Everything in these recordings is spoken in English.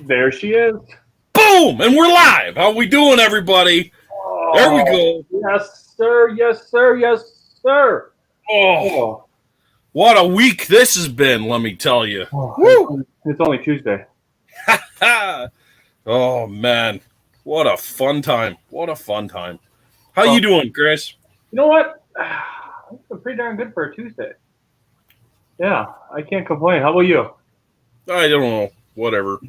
There she is. Boom! And we're live. How we doing, everybody? Oh, there we go. Yes, sir. Yes, sir. Yes, sir. Oh, what a week this has been, let me tell you. Woo! It's only Tuesday. Oh, man. What a fun time. What a fun time. How you doing, Chris? You know what? It's been pretty darn good for a Tuesday. Yeah, I can't complain. How about you? I don't know. Whatever.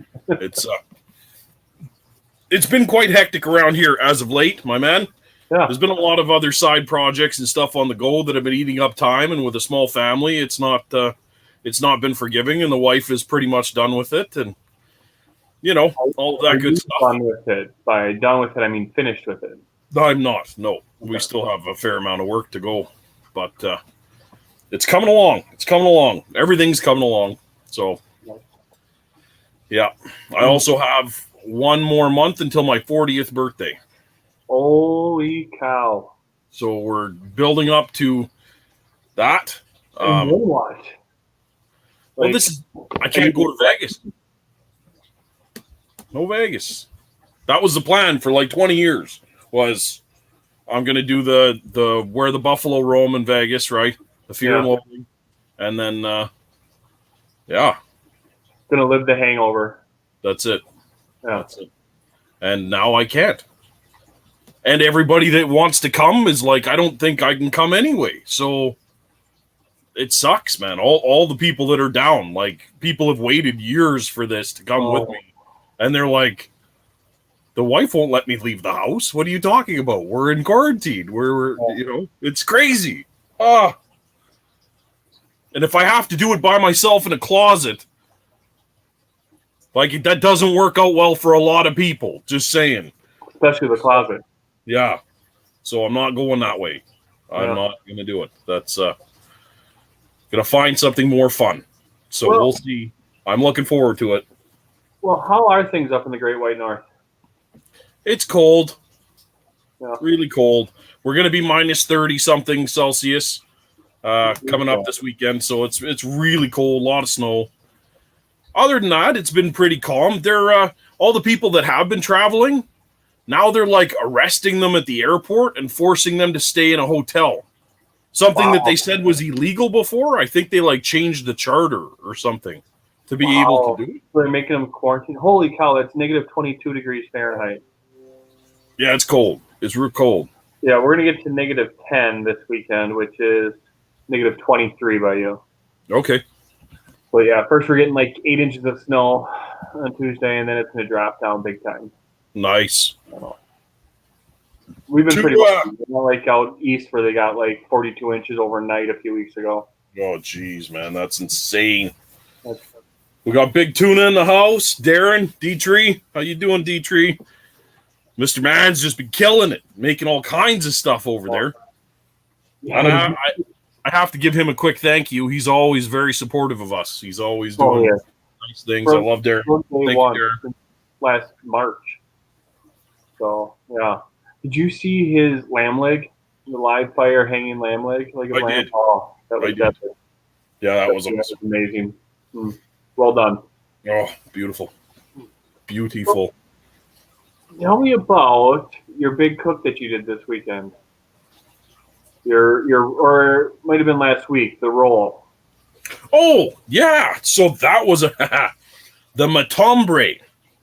It's been quite hectic around here as of late, my man. Yeah. There's been a lot of other side projects and stuff on the go that have been eating up time, and with a small family, it's not been forgiving, and the wife is pretty much done with it, and all that good stuff. Done with it. By done with it, I mean finished with it. I'm not. No, okay. We still have a fair amount of work to go, but it's coming along. It's coming along. Everything's coming along. So, yeah. I also have one more month until my 40th birthday. Holy cow. So we're building up to that. And then what? Well, I can't go to Vegas. No Vegas. That was the plan for like 20 years, was I'm going to do the Where the Buffalo Roam in Vegas, right? The Fear and Loathing. And then, yeah. Going to live the hangover. That's it. Yeah. That's it. And now I can't. And everybody that wants to come is like, I don't think I can come anyway. So it sucks, man. All the people that are down, like, people have waited years for this to come with me. And they're like, the wife won't let me leave the house. What are you talking about? We're in quarantine. We're it's crazy. And if I have to do it by myself in a closet, like, that doesn't work out well for a lot of people. Just saying. Especially the closet. Yeah. So I'm not going that way. I'm not going to do it. That's going to find something more fun. So we'll see. I'm looking forward to it. Well, how are things up in the Great White North? It's cold. Yeah. Really cold. We're going to be minus 30-something Celsius coming up this weekend. So it's really cold. A lot of snow. Other than that, it's been pretty calm. They're all the people that have been traveling, now they're like arresting them at the airport and forcing them to stay in a hotel. Something that they said was illegal before. I think they like changed the charter or something to be able to do it. So they're making them quarantine. Holy cow, that's negative 22 degrees Fahrenheit. Yeah, it's cold. It's real cold. Yeah, we're going to get to negative 10 this weekend, which is negative 23 by you. Okay. But yeah, first we're getting like 8 inches of snow on Tuesday, and then it's going to drop down big time. Nice. We've been pretty lucky. Like out east where they got like 42 inches overnight a few weeks ago. Oh, geez, man. That's insane. We got Big Tuna in the house. Darren, D-Tree. How you doing, D-Tree? Mr. Man's just been killing it, making all kinds of stuff over there. And I have to give him a quick thank you. He's always very supportive of us. He's always doing nice things. I love Darren. Thank you, Darren. Last March. So, yeah. Did you see his lamb leg? The live fire hanging lamb leg? Like a lamb? Did. Oh, that was epic. Yeah, that was awesome. Amazing. Well done. Oh, beautiful. Beautiful. Tell me about your big cook that you did this weekend. Or it might have been last week, the roll. Oh, yeah. So that was the matambre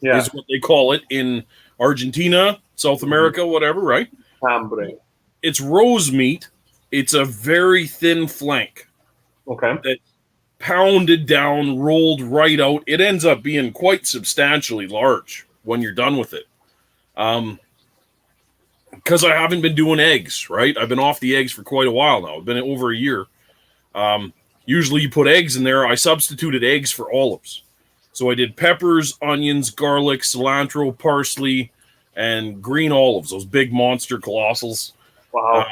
is what they call it in Argentina, South America, whatever, right? Matambre. It's rose meat. It's a very thin flank. Okay. That's pounded down, rolled right out. It ends up being quite substantially large when you're done with it. Because I haven't been doing eggs, right? I've been off the eggs for quite a while now. I've been over a year. Usually you put eggs in there. I substituted eggs for olives. So I did peppers, onions, garlic, cilantro, parsley, and green olives, those big monster colossals. Wow.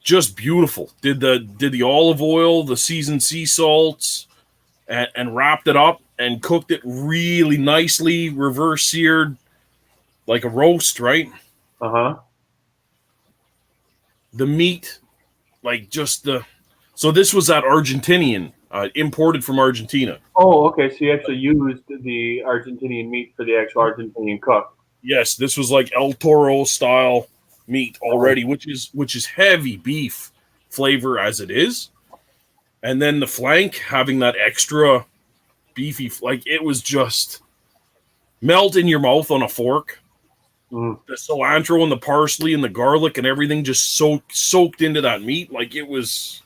Just beautiful. Did the olive oil, the seasoned sea salts, and wrapped it up and cooked it really nicely, reverse seared, like a roast, right? Uh-huh. The meat, like just so this was that Argentinian imported from Argentina. Oh, okay. So you actually used the Argentinian meat for the actual Argentinian cook. Yes, this was like El Toro style meat already, which is heavy beef flavor as it is. And then the flank having that extra beefy, like it was just melt in your mouth on a fork. Mm. The cilantro and the parsley and the garlic and everything just soaked into that meat. Like it was,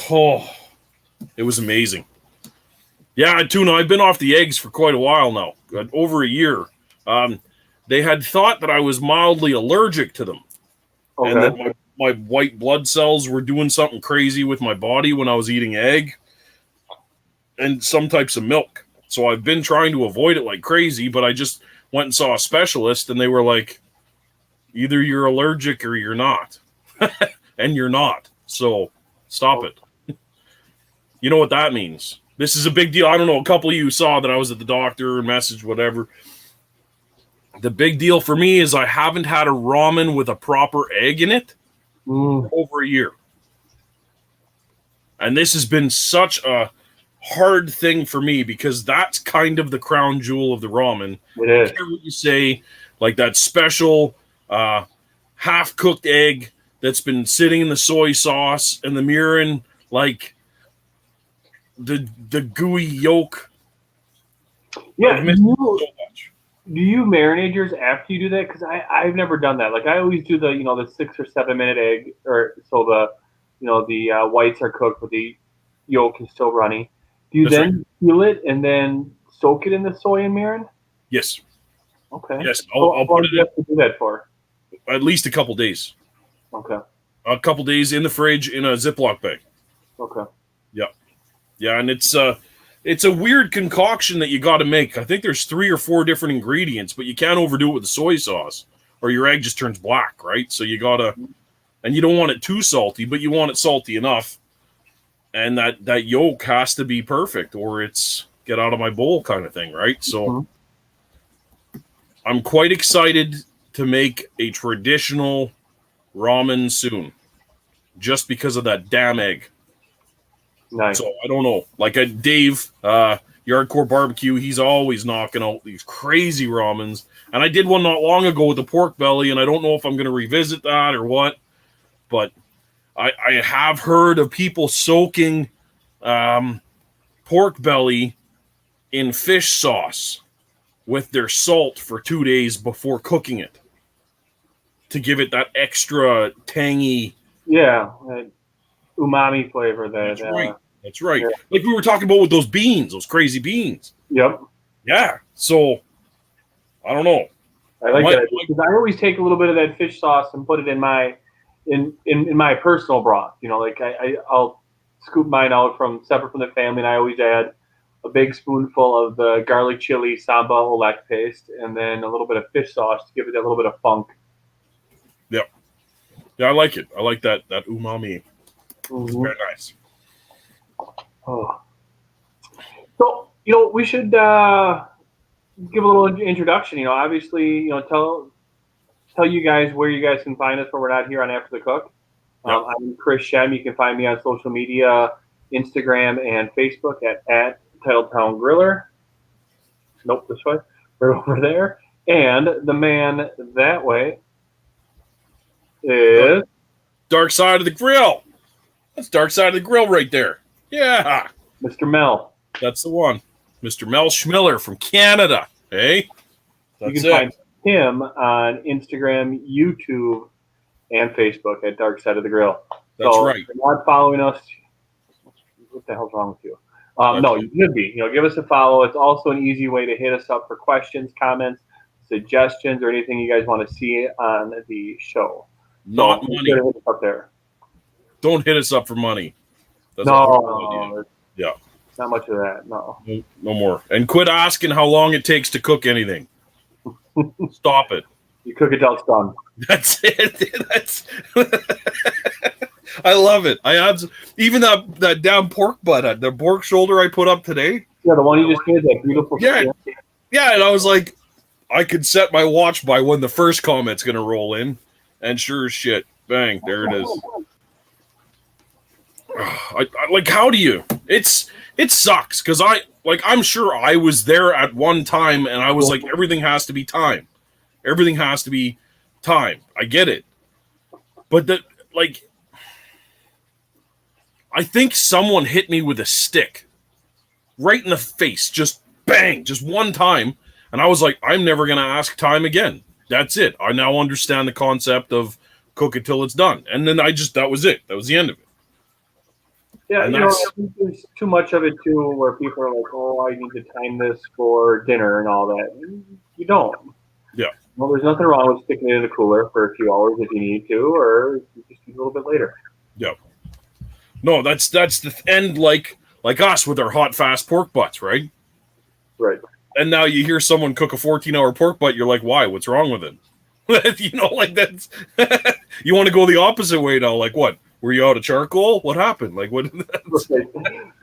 it was amazing. Yeah, tuna, I've been off the eggs for quite a while now, over a year. They had thought that I was mildly allergic to them. Okay. And that my white blood cells were doing something crazy with my body when I was eating egg and some types of milk. So I've been trying to avoid it like crazy, but I just went and saw a specialist, and they were like, either you're allergic or you're not. And you're not. So stop it. You know what that means. This is a big deal. I don't know, a couple of you saw that I was at the doctor and messaged whatever. The big deal for me is I haven't had a ramen with a proper egg in it for over a year. And this has been such a hard thing for me because that's kind of the crown jewel of the ramen. It is. I care what you say, like that special half-cooked egg that's been sitting in the soy sauce and the mirin, like the gooey yolk. Yeah, I've missed it so much. Do you marinate yours after you do that? Because I've never done that. Like I always do the 6 or 7 minute egg, or so the whites are cooked, but the yolk is still runny. Do you then peel it and then soak it in the soy and mirin? Yes. Okay. Yes, I'll put it in. Have to do that for? At least a couple days. Okay. A couple days in the fridge in a Ziploc bag. Okay. Yeah, and it's a weird concoction that you got to make. I think there's 3 or 4 different ingredients, but you can't overdo it with the soy sauce, or your egg just turns black, right? So you gotta, and you don't want it too salty, but you want it salty enough, and that yolk has to be perfect, or it's get out of my bowl kind of thing, right? So I'm quite excited to make a traditional ramen soon, just because of that damn egg. Nice. So I don't know. Like Dave, Yardcore Barbecue, he's always knocking out these crazy ramens. And I did one not long ago with the pork belly, and I don't know if I'm going to revisit that or what. But I have heard of people soaking pork belly in fish sauce with their salt for 2 days before cooking it to give it that extra tangy. Yeah, umami flavor there. That's right. Yeah. Like we were talking about with those beans, those crazy beans. Yep. Yeah. So I don't know. I like that because I always take a little bit of that fish sauce and put it in my personal broth. Like I'll scoop mine out separate from the family, and I always add a big spoonful of the garlic chili samba olek paste, and then a little bit of fish sauce to give it that little bit of funk. Yep. Yeah, I like it. I like that umami. It's very nice. Oh. So, we should give a little introduction. Obviously, tell you guys where you guys can find us when we're not here on After the Cook. Yep. I'm Chris Shem. You can find me on social media, Instagram and Facebook at Titletown Griller. Nope, this way. Right over there. And the man that way is Dark Side of the Grill. That's Dark Side of the Grill right there. Yeah. Mr. Mel. That's the one. Mr. Mel Schmiller from Canada. Hey? You can find him on Instagram, YouTube, and Facebook at Dark Side of the Grill. That's right. If you're not following us, what the hell's wrong with you? No, you should be. Give us a follow. It's also an easy way to hit us up for questions, comments, suggestions, or anything you guys want to see on the show. Not money. Hit us up there. Don't hit us up for money. That's no. Yeah. Not much of that. No. No more. And quit asking how long it takes to cook anything. Stop it. You cook it till it's done. That's it. That's. I love it. Even that damn pork butt, the pork shoulder I put up today. Yeah, the one you just did, that beautiful. Yeah, and I was like, I could set my watch by when the first comment's gonna roll in, and sure as shit, bang, there it is. like, how do you? It sucks because I'm sure I was there at one time and I was like, everything has to be time. Everything has to be time. I get it. But I think someone hit me with a stick right in the face, just bang, just one time. And I was like, I'm never going to ask time again. That's it. I now understand the concept of cook it till it's done. And then that was it. That was the end of it. Yeah, And you know, I think there's too much of it too, where people are like, "Oh, I need to time this for dinner and all that." You don't. Yeah. Well, there's nothing wrong with sticking it in the cooler for a few hours if you need to, or you just use a little bit later. Yeah. No, that's the end. Like us with our hot, fast pork butts, right? Right. And now you hear someone cook a 14-hour pork butt, you're like, why? What's wrong with it? You know, like that's you want to go the opposite way now. Like, what? Were you out of charcoal? What happened? Like, what? Right.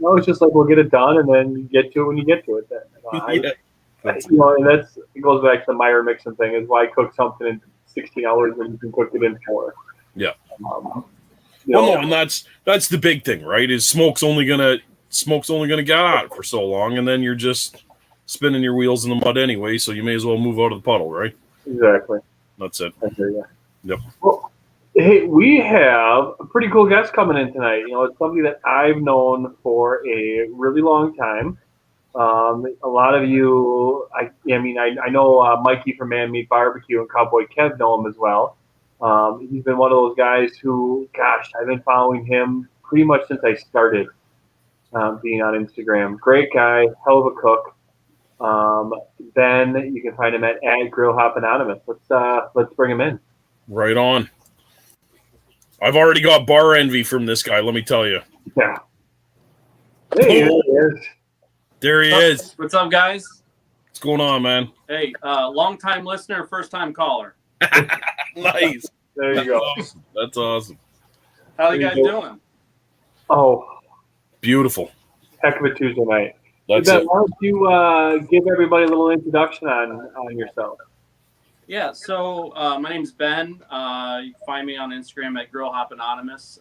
No, it's just like we'll get it done, and then you get to it when you get to it. Then. You know, and it goes back to the Meyer mixing thing. Is why cook something in 16 hours when you can cook it in 4. Yeah. No, and that's the big thing, right? Is smoke's only gonna get out for so long, and then you're just spinning your wheels in the mud anyway. So you may as well move out of the puddle, right? Exactly. That's it. I hear you. Yep. Well, hey, we have a pretty cool guest coming in tonight. You know, it's somebody that I've known for a really long time. A lot of you, I know Mikey from Man Meat Barbecue and Cowboy Kev know him as well. He's been one of those guys who, gosh, I've been following him pretty much since I started being on Instagram. Great guy, hell of a cook. Ben, you can find him at Grill Hop Anonymous. Let's bring him in. Right on. I've already got bar envy from this guy, let me tell you. Yeah. Hey, there he is. There he is. What's up, guys? What's going on, man? Hey, long-time listener, first-time caller. Nice. There you go. Awesome. That's awesome. How you guys doing? Oh, beautiful. Heck of a Tuesday night. That's Ben, it. why don't you give everybody a little introduction on yourself? Yeah, so my name's Ben. You can find me on Instagram at Grill Hop Anonymous.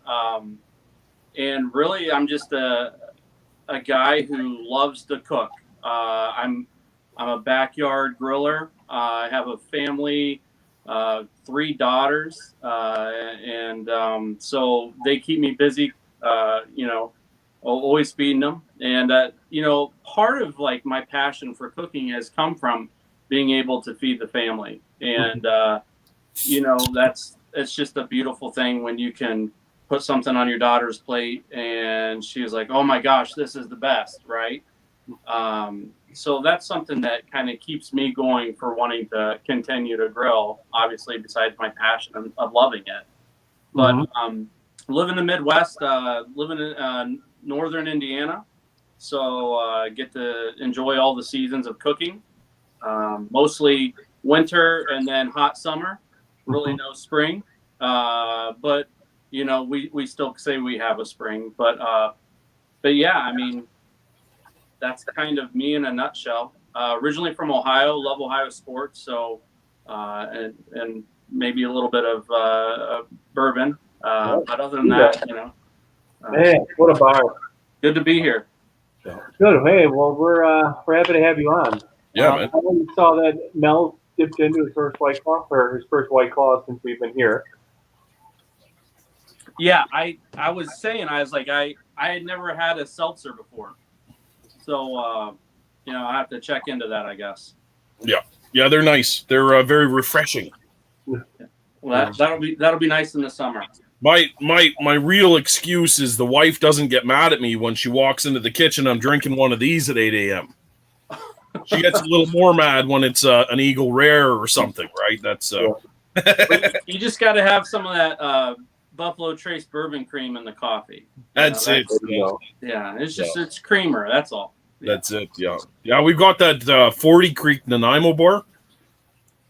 And really, I'm just a guy who loves to cook. I'm a backyard griller. I have a family, 3 daughters, and so they keep me busy. Always feeding them. And part of like my passion for cooking has come from being able to feed the family. And it's just a beautiful thing when you can put something on your daughter's plate and she was like, oh my gosh, this is the best, right? So that's something that kind of keeps me going for wanting to continue to grill, obviously, besides my passion of loving it. But live in the Midwest, living in northern Indiana, so get to enjoy all the seasons of cooking, mostly winter and then hot summer, really no spring, but we still say we have a spring, but yeah, I mean, that's kind of me in a nutshell. Originally from Ohio, love Ohio sports, so and maybe a little bit of bourbon, but other than that, man, what a bar! Good to be here. Good. Hey, well, we're happy to have you on. Yeah, man. I know you saw that Mel dipped into his first White Claw since we've been here. Yeah, I was saying, I was like, I had never had a seltzer before, so I have to check into that, I guess. Yeah, they're nice. They're very refreshing. Well, that'll be nice in the summer. My real excuse is the wife doesn't get mad at me when she walks into the kitchen. I'm drinking one of these at 8 a.m. She gets a little more mad when it's an Eagle Rare or something, right? That's you just got to have some of that Buffalo Trace bourbon cream in the coffee. That's it. Yeah, it's just it's creamer. That's all. Yeah. That's it. Yeah. We've got that 40 Creek Nanaimo bar.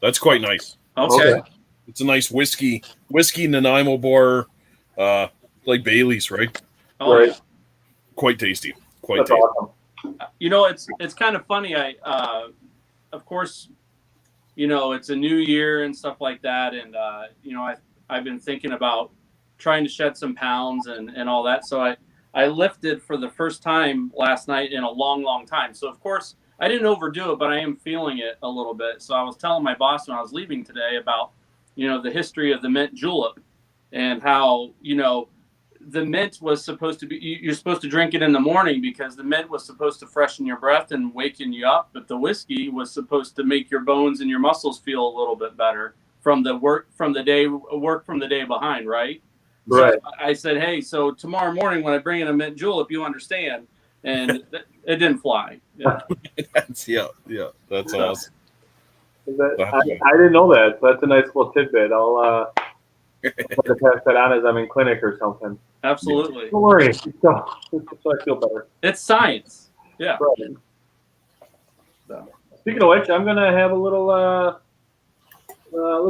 That's quite nice. Okay. It's a nice whiskey Nanaimo bar, like Bailey's, right? Oh, right. Yeah. Quite tasty. That's awesome. It's kind of funny. Of course, it's a new year and stuff like that, and I've been thinking about trying to shed some pounds and all that. So I lifted for the first time last night in a long, long time. So of course I didn't overdo it, but I am feeling it a little bit. So I was telling my boss when I was leaving today about, the history of the mint julep and how, the mint was supposed to be, you're supposed to drink it in the morning because the mint was supposed to freshen your breath and waken you up. But the whiskey was supposed to make your bones and your muscles feel a little bit better from the work from the day behind. Right. Right. So I said, hey, so tomorrow morning when I bring in a mint julep, you understand. And it didn't fly. Yeah. That's awesome. I didn't know that. So that's a nice little tidbit. I'll try to pass that on as I'm in clinic or something. Absolutely. Don't worry. So I feel better. It's science. Yeah. Right. So, speaking of which, I'm gonna have a little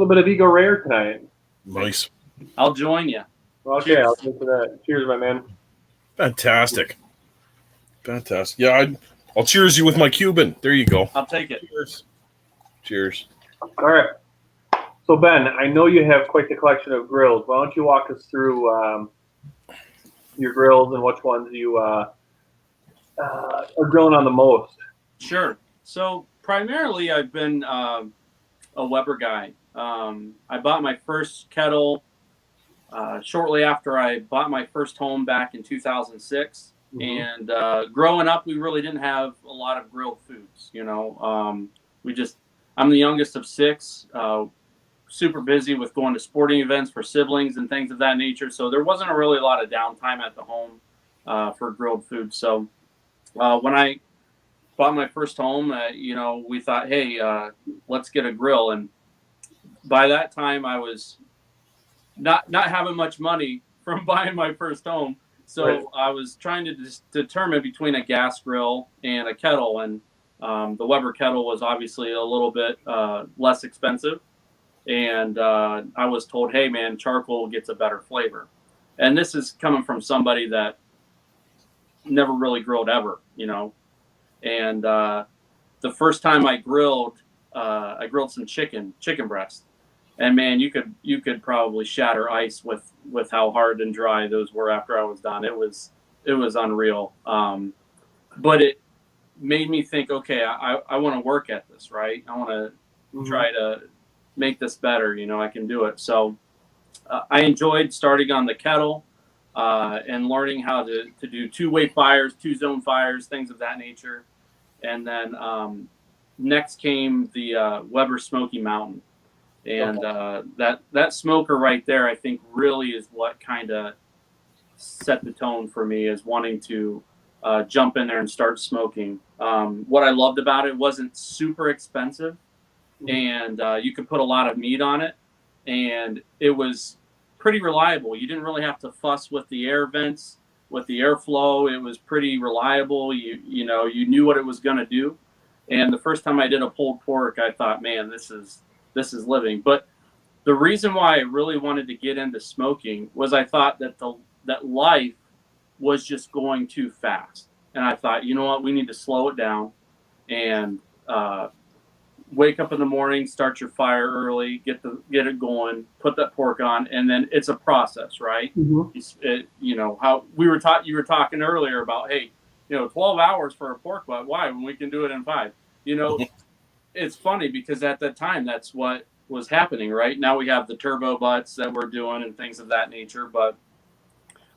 bit of Ego Rare tonight. Nice. I'll join you. Okay, Cheers. I'll drink to that. Cheers, my man. Fantastic. Yeah, I'll cheers you with my Cuban. There you go. I'll take it. Cheers. All right. So Ben, I know you have quite the collection of grills. Why don't you walk us through your grills and which ones you are grilling on the most? Sure. So primarily, I've been a Weber guy. I bought my first kettle shortly after I bought my first home back in 2006. Mm-hmm. And growing up, we really didn't have a lot of grilled foods. I'm the youngest of six. Super busy with going to sporting events for siblings and things of that nature. So there wasn't really a lot of downtime at the home for grilled food. So when I bought my first home, we thought, hey, let's get a grill. And by that time, I was not having much money from buying my first home. So right. I was trying to determine between a gas grill and a kettle. And the Weber kettle was obviously a little bit less expensive. And I was told, hey, man, charcoal gets a better flavor. And this is coming from somebody that never really grilled ever, And the first time I grilled some chicken breast. And, man, you could probably shatter ice with how hard and dry those were after I was done. It was unreal. But it made me think, okay, I want to work at this, right? I want to try to make this better, I can do it. So I enjoyed starting on the kettle and learning how to do two-way fires, two-zone fires, things of that nature. And then next came the Weber Smoky Mountain. And that smoker right there, I think, really is what kind of set the tone for me, is wanting to jump in there and start smoking. What I loved about it wasn't super expensive. And you could put a lot of meat on it, and it was pretty reliable. You didn't really have to fuss with the air vents, with the airflow. It was pretty reliable. You knew what it was going to do. And the first time I did a pulled pork, I thought, man, this is living. But the reason why I really wanted to get into smoking was I thought that life was just going too fast, and I thought, you know what, we need to slow it down and wake up in the morning, start your fire early, get it going, put that pork on, and then it's a process, right? Mm-hmm. How you were talking earlier about, hey, 12 hours for a pork butt. Why, when we can do it in 5? It's funny because at that time, that's what was happening, right? Now we have the turbo butts that we're doing and things of that nature. But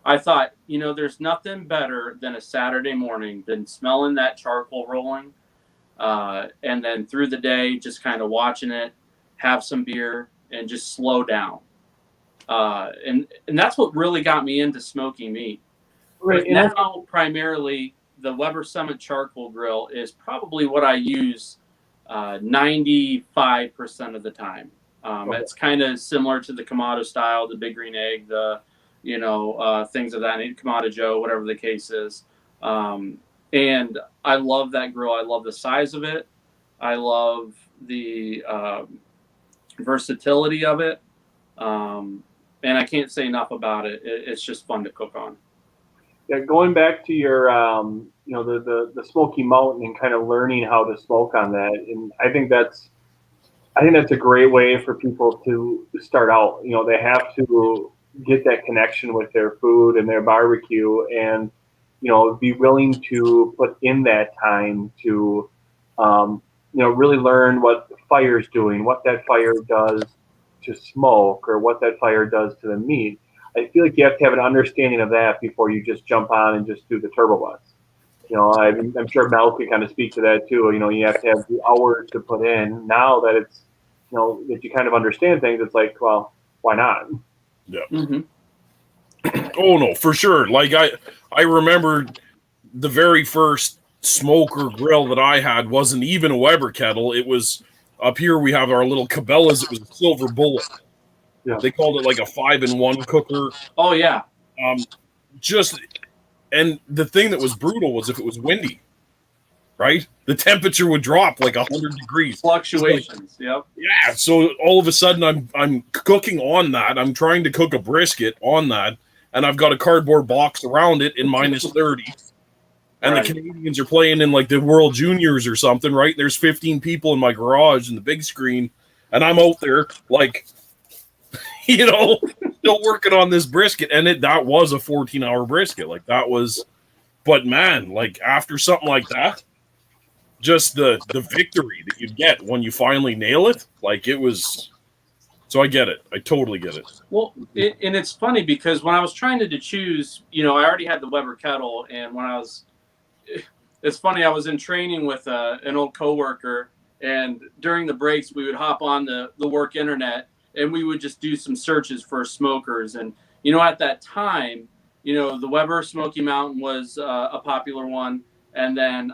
I thought, there's nothing better than a Saturday morning than smelling that charcoal rolling. And then through the day, just kind of watching it, have some beer, and just slow down. And that's what really got me into smoking meat. Right. Now, primarily, the Weber Summit Charcoal Grill is probably what I use 95% of the time. It's kind of similar to the Kamado style, the Big Green Egg, the things of that nature, Kamado Joe, whatever the case is. And I love that grill. I love the size of it. I love the versatility of it. And I can't say enough about it. It's just fun to cook on. Yeah, going back to your, the Smoky Mountain and kind of learning how to smoke on that, and I think that's a great way for people to start out. They have to get that connection with their food and their barbecue, and be willing to put in that time to really learn what the fire's doing, what that fire does to smoke, or what that fire does to the meat. I feel like you have to have an understanding of that before you just jump on and just do the turbo butts. I'm sure Mel could kind of speak to that too. You have to have the hours to put in. Now that it's, that you kind of understand things, it's like, well, why not? Yeah. Mm-hmm. Oh no, for sure. Like I remember the very first smoker grill that I had wasn't even a Weber kettle. It was up here. We have our little Cabela's. It was a silver bullet. Yeah. They called it like a 5-in-1 cooker. Oh yeah. And the thing that was brutal was if it was windy, right? The temperature would drop like 100 degrees. Fluctuations. Yep. Yeah. So all of a sudden I'm cooking on that. I'm trying to cook a brisket on that, and I've got a cardboard box around it in minus 30. And right. The Canadians are playing in like the World Juniors or something, right? There's 15 people in my garage in the big screen, and I'm out there like, still working on this brisket. And that was a 14-hour brisket. Like that was, but man, like after something like that, just the victory that you get when you finally nail it, like it was. So I get it. I totally get it. Well, and it's funny because when I was trying to choose, I already had the Weber kettle, and it's funny, I was in training with an old coworker, and during the breaks we would hop on the work internet, and we would just do some searches for smokers. And at that time, the Weber Smoky Mountain was a popular one, and then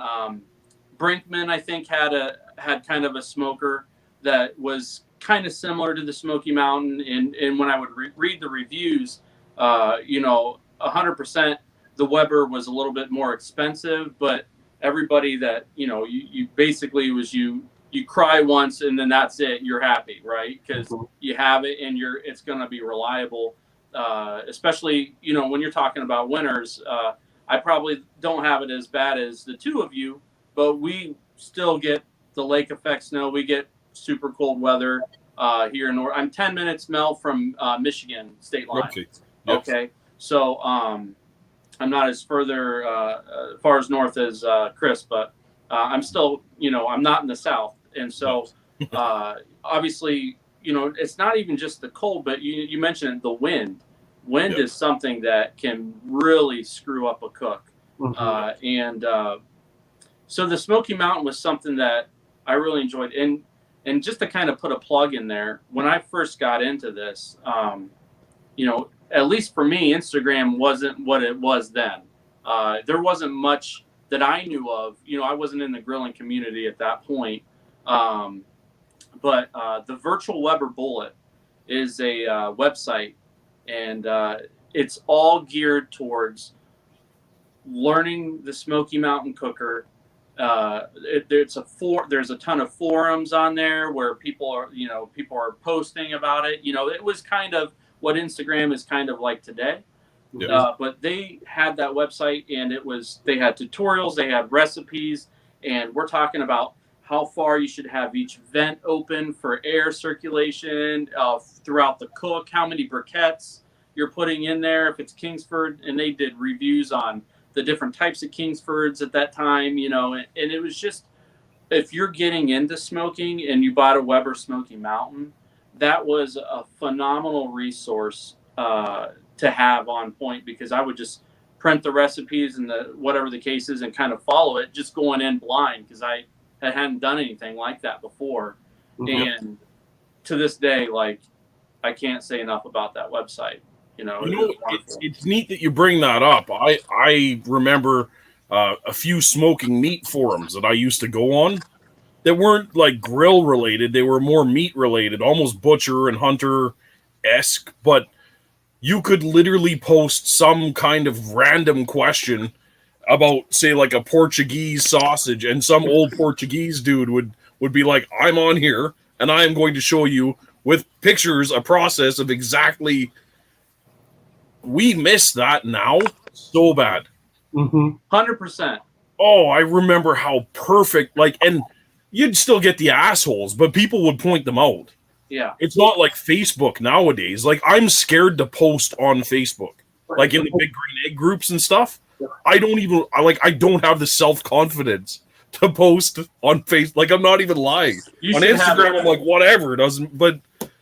Brinkman, I think, had kind of a smoker that was kind of similar to the Smoky Mountain. And when I would read the reviews, 100%, the Weber was a little bit more expensive, but everybody that, you basically was you cry once and then that's it. You're happy, right? Because you have it and it's going to be reliable. Especially, when you're talking about winters, I probably don't have it as bad as the two of you, but we still get the lake effect snow. We get super cold weather here in North. I'm 10 minutes, Mel, from Michigan state line. Okay. Yep. Okay. So I'm not as far as north as Chris, but I'm still, I'm not in the south. And so obviously, it's not even just the cold, but you mentioned the wind. Wind Yep. is something that can really screw up a cook. Mm-hmm. So the Smoky Mountain was something that I really enjoyed. And just to kind of put a plug in there, when I first got into this, at least for me, Instagram wasn't what it was then. There wasn't much that I knew of. I wasn't in the grilling community at that point. But the Virtual Weber Bullet is a website, and it's all geared towards learning the Smoky Mountain cooker. There's a ton of forums on there where people are posting about it. It was kind of what Instagram is kind of like today. Yeah. But they had that website, and they had tutorials, they had recipes, and we're talking about how far you should have each vent open for air circulation throughout the cook, how many briquettes you're putting in there, if it's Kingsford, and they did reviews on the different types of Kingsfords at that time, and it was just, if you're getting into smoking and you bought a Weber Smoky Mountain, that was a phenomenal resource to have on point, because I would just print the recipes and whatever the case is and kind of follow it, just going in blind, because I hadn't done anything like that before. Mm-hmm. And to this day, like, I can't say enough about that website. It's neat that you bring that up. I remember a few smoking meat forums that I used to go on that weren't like grill related. They were more meat related, almost butcher and hunter-esque, but you could literally post some kind of random question about, say, like a Portuguese sausage, and some old Portuguese dude would be like, I'm on here and I am going to show you with pictures a process of exactly. We miss that now so bad. 100%. Oh, I remember how perfect, and you'd still get the assholes, but people would point them out. Yeah. It's not like Facebook nowadays. Like, I'm scared to post on Facebook, like in the big green egg groups and stuff. I don't have the self-confidence to post on Facebook. Like, I'm not even lying. You On should have Instagram, I'm like, whatever, it doesn't. But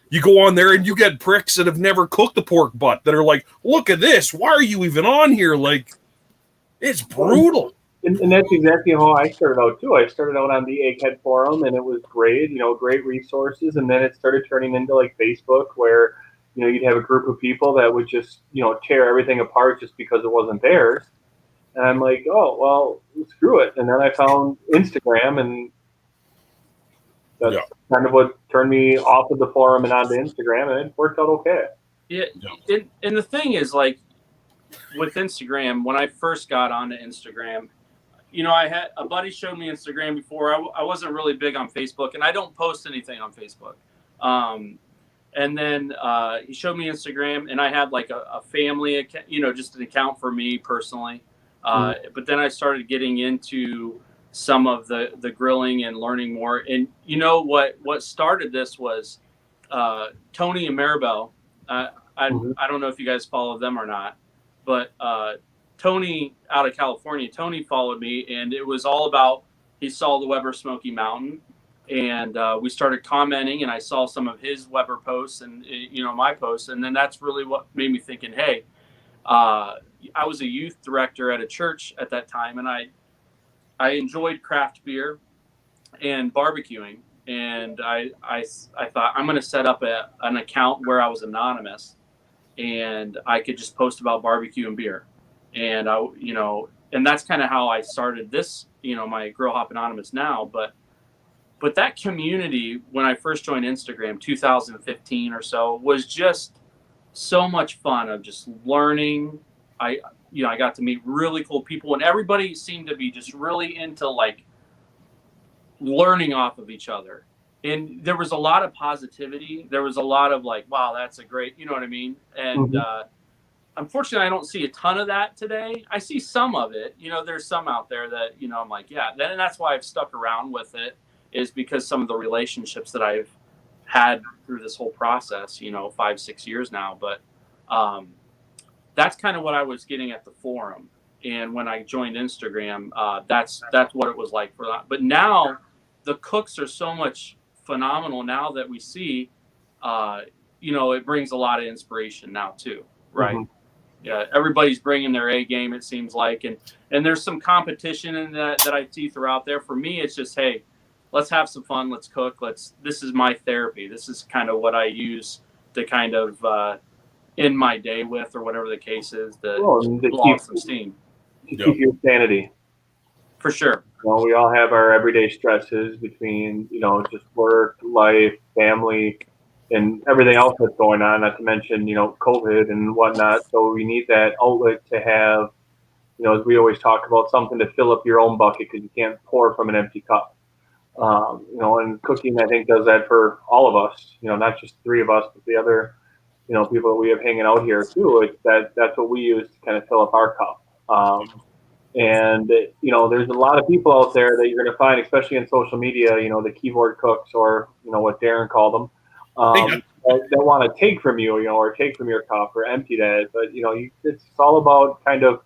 you go on there and you get pricks that have never cooked a pork butt that are like, look at this. Why are you even on here? Like, it's brutal. And that's exactly how I started out too. I started out on the Egghead forum, and it was great, great resources. And then it started turning into like Facebook, where you'd have a group of people that would just tear everything apart just because it wasn't theirs. And I'm like, oh well, screw it. And then I found Instagram, and that's kind of what turned me off of the forum and onto Instagram, and it worked out okay. Yeah, and the thing is, like, with Instagram, when I first got onto Instagram, I had a buddy showed me Instagram before. I wasn't really big on Facebook, and I don't post anything on Facebook. And then he showed me Instagram, and I had like a family account, just an account for me personally. But then I started getting into some of the grilling and learning more. And what started this was Tony and Maribel. I don't know if you guys follow them or not, but Tony out of California, Tony followed me, and it was all about, he saw the Weber Smoky Mountain, and we started commenting, and I saw some of his Weber posts and, my posts. And then that's really what made me thinking, hey, I was a youth director at a church at that time, and I enjoyed craft beer and barbecuing. And I thought, I'm going to set up an account where I was anonymous, and I could just post about barbecue and beer. And and that's kind of how I started this, my Grill Hop Anonymous now. But that community, when I first joined Instagram, 2015 or so, was just so much fun of just learning. I got to meet really cool people, and everybody seemed to be just really into like learning off of each other. And there was a lot of positivity. There was a lot of like, wow, that's a great, you know what I mean? And unfortunately, I don't see a ton of that today. I see some of it. There's some out there that, I'm like, yeah. And that's why I've stuck around with it, is because some of the relationships that I've had through this whole process, 5-6 years now. But that's kind of what I was getting at the forum. And when I joined Instagram, that's what it was like for that. But now the cooks are so much phenomenal now that we see, it brings a lot of inspiration now too, right? Mm-hmm. Yeah, everybody's bringing their A game, it seems like, and there's some competition in that I see throughout there. For me, it's just, hey, let's have some fun, let's cook, this is my therapy. This is kind of what I use to kind of end my day with, or whatever the case is, to blow off some steam. To keep your sanity. For sure. We all have our everyday stresses between, just work, life, family, and everything else that's going on, not to mention, COVID and whatnot. So we need that outlet to have, as we always talk about, something to fill up your own bucket, because you can't pour from an empty cup. And cooking, I think, does that for all of us, not just three of us, but the other, people that we have hanging out here too. It's that's what we use to kind of fill up our cup. And, there's a lot of people out there that you're going to find, especially in social media, the keyboard cooks, or, what Darren called them, that want to take from you, or take from your cup or empty that. But, it's all about kind of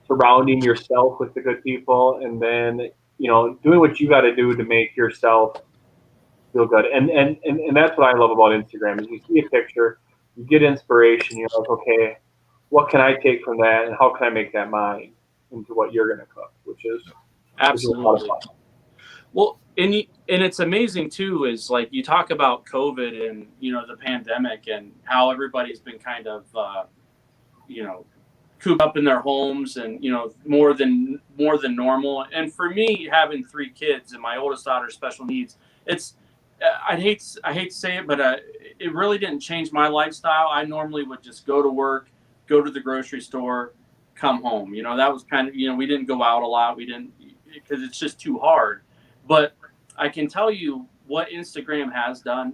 surrounding yourself with the good people, and then, doing what you got to do to make yourself feel good. And that's what I love about Instagram, is you see a picture, you get inspiration, you're like, okay, what can I take from that, and how can I make that mine into what you're going to cook, which is absolutely. Well, and it's amazing too, is like, you talk about COVID and, the pandemic, and how everybody's been kind of, cooped up in their homes, and, more than normal. And for me, having 3 kids, and my oldest daughter's special needs, it's, I hate to say it, but it really didn't change my lifestyle. I normally would just go to work, go to the grocery store, come home. That was kind of, we didn't go out a lot. We didn't, because it's just too hard. But I can tell you what Instagram has done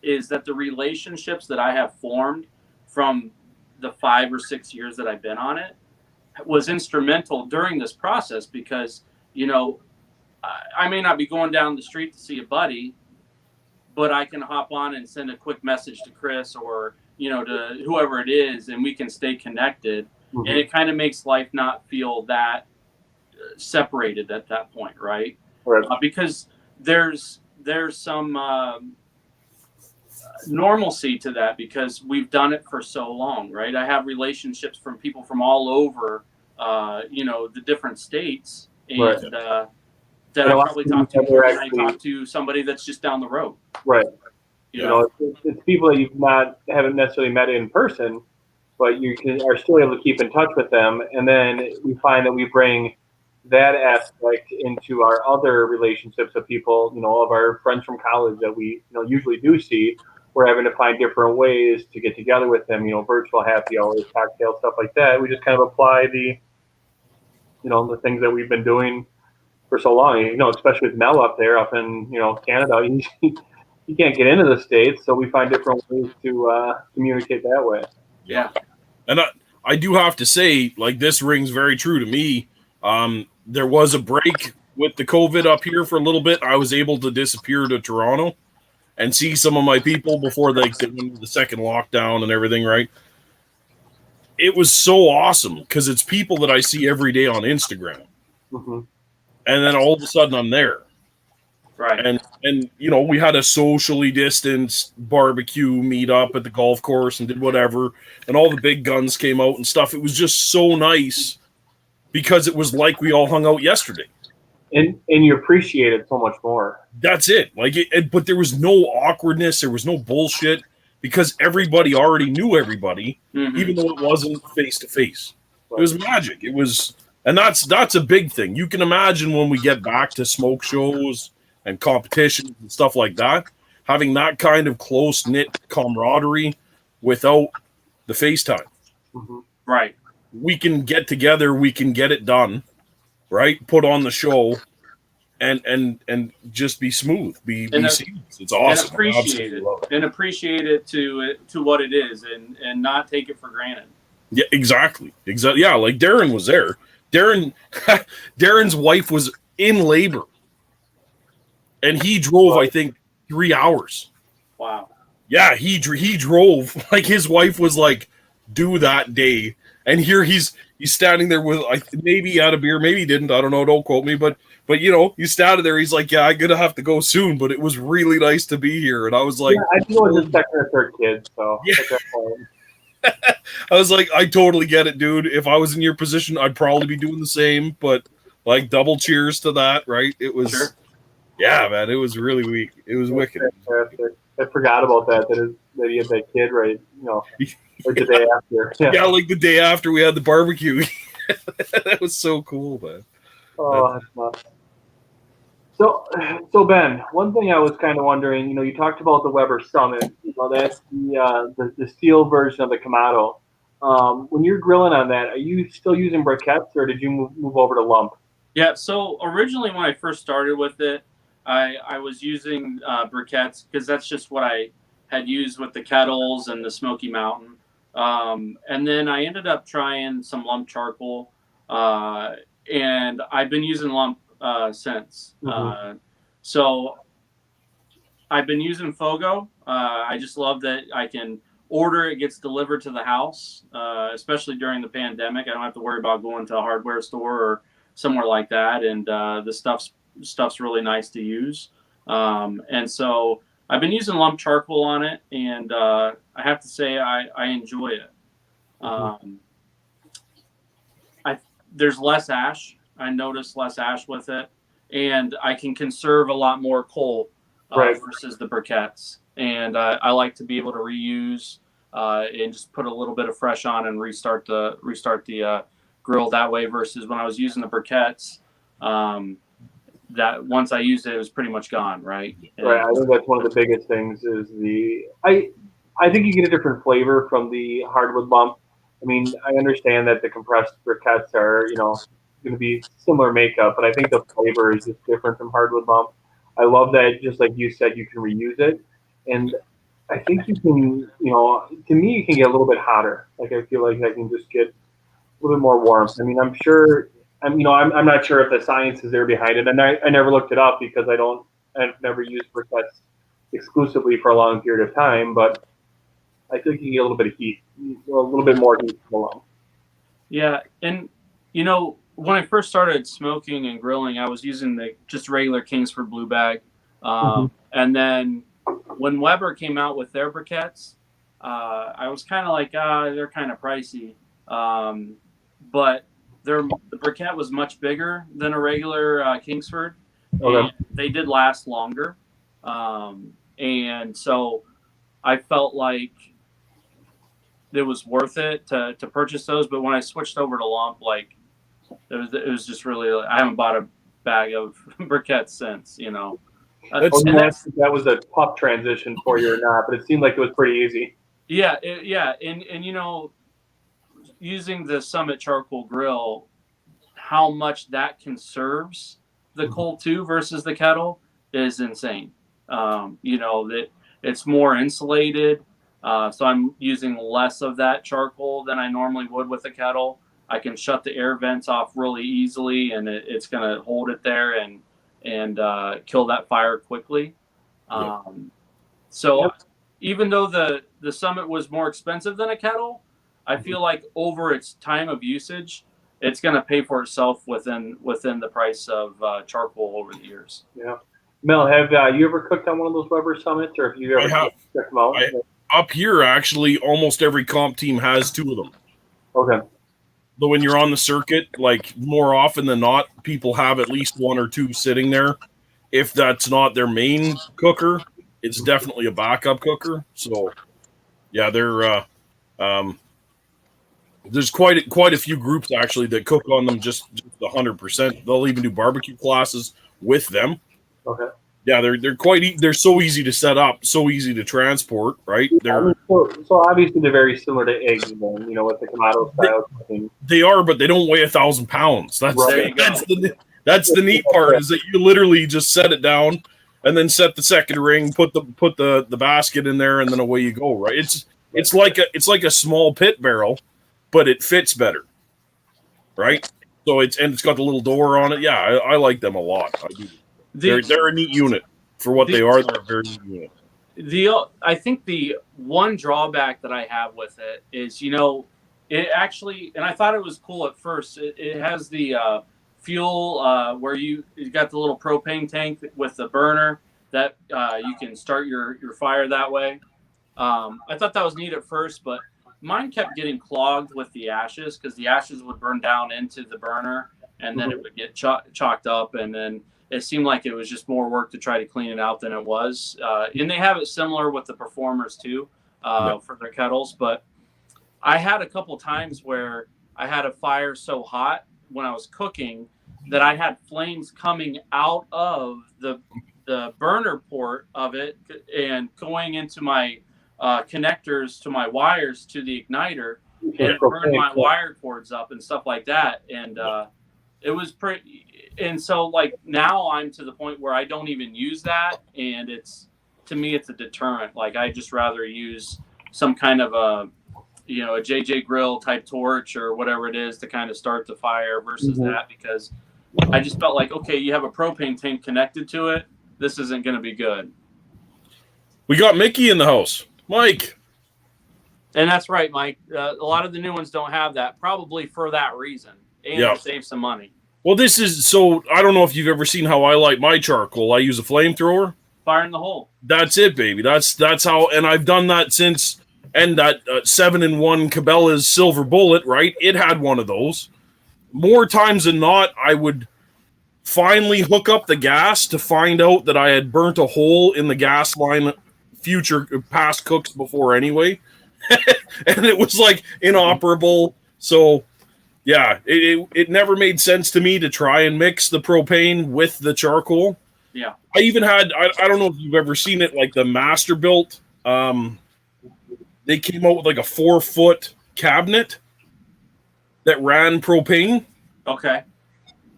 is that the relationships that I have formed from the 5 or 6 years that I've been on it was instrumental during this process, because, I may not be going down the street to see a buddy, but I can hop on and send a quick message to Chris or, to whoever it is, and we can stay connected. Mm-hmm. And it kind of makes life not feel that separated at that point, right? Right. Because there's some normalcy to that because we've done it for so long, right? I have relationships from people from all over, the different states, and Right. that I probably talk to more than I talk to somebody that's just down the road. Right. It's people that haven't necessarily met in person, but you are still able to keep in touch with them. And then we find that we bring that aspect into our other relationships of people, of our friends from college that we, usually do see. We're having to find different ways to get together with them, virtual happy hours, cocktail, stuff like that. We just kind of apply the things that we've been doing for so long, especially with Mel up there, up in, Canada. You can't get into the States, so we find different ways to communicate that way. Yeah. And I do have to say, like, this rings very true to me. There was a break with the COVID up here for a little bit. I was able to disappear to Toronto and see some of my people before they went into the second lockdown and everything, right? It was so awesome because it's people that I see every day on Instagram. Mm-hmm. And then all of a sudden I'm there. Right. And we had a socially distanced barbecue meet up at the golf course and did whatever. And all the big guns came out and stuff. It was just so nice because it was like we all hung out yesterday. And you appreciate it so much more. That's it. But there was no awkwardness. There was no bullshit because everybody already knew everybody, even though it wasn't face to face. It was magic. It was, and that's a big thing. You can imagine when we get back to smoke shows and competition and stuff like that, having that kind of close-knit camaraderie without the FaceTime. Mm-hmm. Right. We can get together, we can get it done, right? Put on the show and just be smooth, be seamless. It's awesome. And appreciate it to what it is and not take it for granted. Yeah, exactly. Yeah, like Darren was there. Darren's wife was in labor. And he drove, I think, 3 hours. Wow. Yeah, he drove. Like, his wife was like, due that day. And here he's standing there with, maybe he had a beer, maybe he didn't. I don't know. Don't quote me. But he's standing there. He's like, yeah, I'm going to have to go soon. But it was really nice to be here. And I was like. Yeah, I think it was his second or third kid. So. Yeah. I was like, I totally get it, dude. If I was in your position, I'd probably be doing the same. But, like, double cheers to that, right? It was. Sure. Yeah, man, it was really weak. It was wicked. I forgot about that he had that kid, right? Like the day after. Yeah, like the day after we had the barbecue. That was so cool, man. Oh, that's nuts. So Ben, one thing I was kind of wondering, you talked about the Weber Summit. That's the steel version of the Kamado. When you're grilling on that, are you still using briquettes, or did you move over to lump? Yeah. So originally, when I first started with it, I was using briquettes because that's just what I had used with the kettles and the Smoky Mountain. And then I ended up trying some lump charcoal, and I've been using lump since. Mm-hmm. So I've been using Fogo. I just love that I can order, it gets delivered to the house, especially during the pandemic. I don't have to worry about going to a hardware store or somewhere like that. And the stuff's really nice to use. And so I've been using lump charcoal on it, and I have to say I enjoy it. There's less ash. I notice less ash with it, and I can conserve a lot more coal versus the briquettes. And I like to be able to reuse and just put a little bit of fresh on and restart the grill that way. Versus when I was using the briquettes, that once I used it, it was pretty much gone. Right. Right. I think that's one of the biggest things is I think you get a different flavor from the hardwood lump. I mean, I understand that the compressed briquettes are, going to be similar makeup, but I think the flavor is just different from hardwood lump. I love that, just like you said, you can reuse it. And I think you can, to me, you can get a little bit hotter. Like, I feel like I can just get a little bit more warmth. I mean, I'm not sure if the science is there behind it. And I never looked it up because I've never used briquettes exclusively for a long period of time, but I think you can get a little bit of heat, a little bit more heat from along. Yeah, and when I first started smoking and grilling, I was using the just regular Kingsford Blue Bag, and then when Weber came out with their briquettes, I was kind of like, they're kind of pricey, but the briquette was much bigger than a regular Kingsford, and they did last longer, and so I felt like it was worth it to purchase those. But when I switched over to lump, like it was just really, I haven't bought a bag of briquettes since. That was a tough transition for you or not, but it seemed like it was pretty easy. Yeah, and using the Summit charcoal grill, how much that conserves the coal too versus the kettle is insane. That it's more insulated. So I'm using less of that charcoal than I normally would with a kettle. I can shut the air vents off really easily, and it's going to hold it there and kill that fire quickly. Even though the Summit was more expensive than a kettle, I feel like over its time of usage, it's going to pay for itself within the price of charcoal over the years. Yeah. Mel, have you ever cooked on one of those Weber Summits, or have you ever checked them out? Up here, actually, almost every comp team has two of them. Okay. But when you're on the circuit, like more often than not, people have at least one or two sitting there. If that's not their main cooker, it's definitely a backup cooker. So, yeah, they're there's quite a few groups actually that cook on them just 100%. They'll even do barbecue classes with them. Okay. Yeah, they're so easy to set up, so easy to transport, right? So obviously they're very similar to eggs, then, with the Kamado style cooking. They are, but they don't weigh 1,000 pounds. That's the neat part is that you literally just set it down and then set the second ring, put the basket in there, and then away you go. Right? It's like a small pit barrel, but it fits better, right? So it's got the little door on it. Yeah, I like them a lot. I do. They're a neat unit for what they are. They're a very neat unit. I think the one drawback that I have with it is, it actually, and I thought it was cool at first. It has the fuel where you got the little propane tank with the burner that you can start your fire that way. I thought that was neat at first, but mine kept getting clogged with the ashes because the ashes would burn down into the burner and then it would get chalked up, and then it seemed like it was just more work to try to clean it out than it was. And they have it similar with the Performers too for their kettles. But I had a couple times where I had a fire so hot when I was cooking that I had flames coming out of the burner port of it and going into my connectors to my wires to the igniter, and it burned my wire cords up and stuff like that. And it was pretty. And so, like, now I'm to the point where I don't even use that, and to me it's a deterrent. Like, I just rather use some kind of a JJ Grill type torch or whatever it is to kind of start the fire versus that, because I just felt like, okay, you have a propane tank connected to it. This isn't going to be good. We got Mickey in the house. Mike. And that's right, Mike. A lot of the new ones don't have that, probably for that reason, and to save some money. Well, this is so. I don't know if you've ever seen how I light my charcoal. I use a flamethrower. Fire in the hole. That's it, baby. That's how, and I've done that since. And that 7-in-1 Cabela's Silver Bullet, right? It had one of those. More times than not, I would finally hook up the gas to find out that I had burnt a hole in the gas line. Past cooks before anyway, and it was like inoperable. So. Yeah, it never made sense to me to try and mix the propane with the charcoal. Yeah. I even had, I don't know if you've ever seen it, like the Masterbuilt. They came out with like a 4-foot cabinet that ran propane. Okay.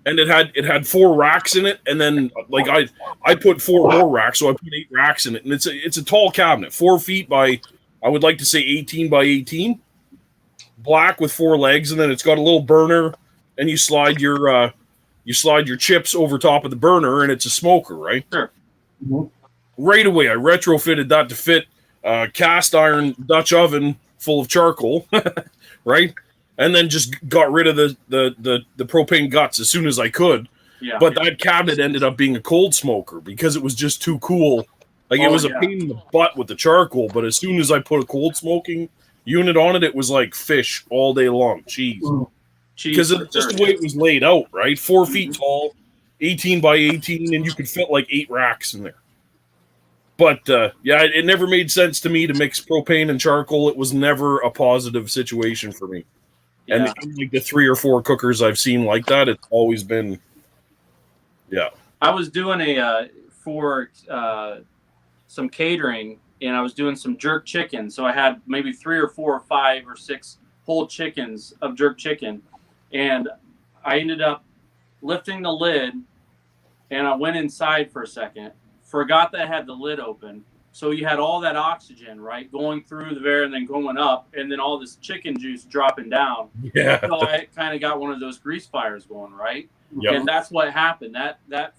And it had 4 racks in it, and then like I put 4 more racks, so I put 8 racks in it, and it's a tall cabinet, 4 feet by, I would like to say 18 by 18. Black with 4 legs, and then it's got a little burner, and you slide your chips over top of the burner, and it's a smoker, right? Sure. Mm-hmm. right away, I retrofitted that to fit a cast iron Dutch oven full of charcoal, right? And then just got rid of the propane guts as soon as I could. Yeah. But that cabinet ended up being a cold smoker because it was just too cool. Like, it was a pain in the butt with the charcoal, but as soon as I put a cold smoking unit on it, it was like fish all day long, cheese. Because it's just the way it was laid out, right? 4 feet tall, 18 by 18, and you could fit like 8 racks in there. But it never made sense to me to mix propane and charcoal. It was never a positive situation for me. And like the 3 or 4 cookers I've seen like that, it's always been, I was doing for some catering, and I was doing some jerk chicken. So I had maybe 3 or 4 or 5 or 6 whole chickens of jerk chicken. And I ended up lifting the lid, and I went inside for a second, forgot that I had the lid open. So you had all that oxygen, right, going through the and then going up, and then all this chicken juice dropping down. Yeah. So I kind of got one of those grease fires going, right? Yep. And that's what happened. That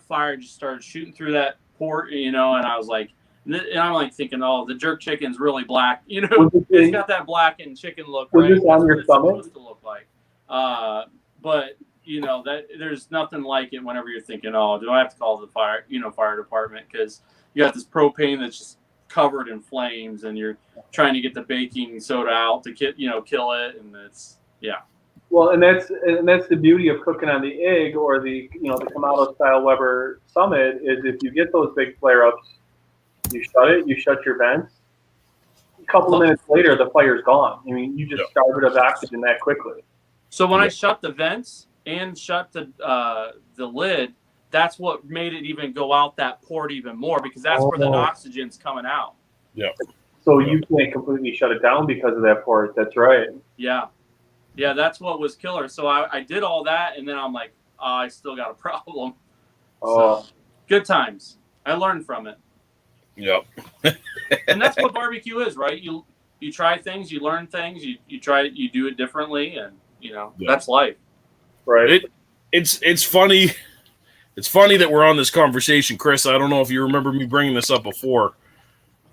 fire just started shooting through that port, and I was like, and I'm like thinking, oh, the jerk chicken's really black, it's got that blackened chicken look, right? Was this on your stomach? It's supposed to look like. But that there's nothing like it whenever you're thinking, oh, do I have to call the fire department, because you got this propane that's just covered in flames, and you're trying to get the baking soda out to kill it, and it's Well, and that's the beauty of cooking on the egg or the the Kamado style Weber Summit is if you get those big flare ups, you shut your vents. A couple of minutes later, the fire's gone. I mean, you just starved of oxygen that quickly. So when I shut the vents and shut the lid, that's what made it even go out that port even more, because that's where the oxygen's coming out. Yeah. So you can't completely shut it down because of that port. That's right. Yeah. Yeah, that's what was killer. So I did all that, and then I'm like, I still got a problem. So, good times. I learned from it. Yep. And that's what barbecue is, right? You try things, you learn things, you try it, you do it differently, and that's life. Right. It's funny. It's funny that we're on this conversation, Chris. I don't know if you remember me bringing this up before.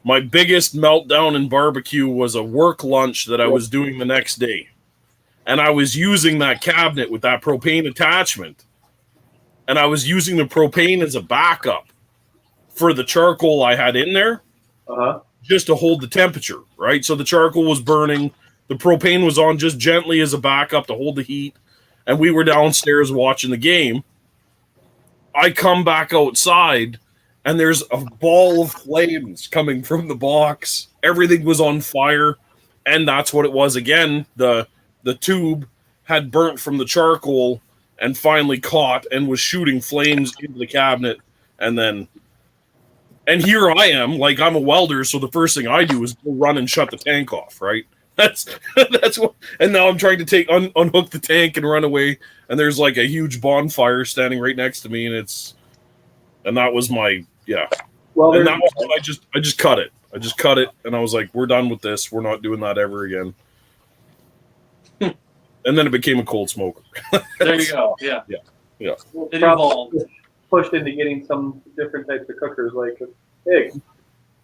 My biggest meltdown in barbecue was a work lunch that I was doing the next day. And I was using that cabinet with that propane attachment. And I was using the propane as a backup for the charcoal I had in there, just to hold the temperature, right? So the charcoal was burning. The propane was on just gently as a backup to hold the heat. And we were downstairs watching the game. I come back outside, and there's a ball of flames coming from the box. Everything was on fire. And that's what it was again. The tube had burnt from the charcoal and finally caught and was shooting flames into the cabinet. And here I am, like I'm a welder, so the first thing I do is go run and shut the tank off, right? That's what. And now I'm trying to unhook the tank and run away, and there's like a huge bonfire standing right next to me, and that was my Well, and that was when I just cut it. I just cut it, and I was like, we're done with this. We're not doing that ever again. And then it became a cold smoker. There you go. Yeah. It evolved. Pushed into getting some different types of cookers, like egg.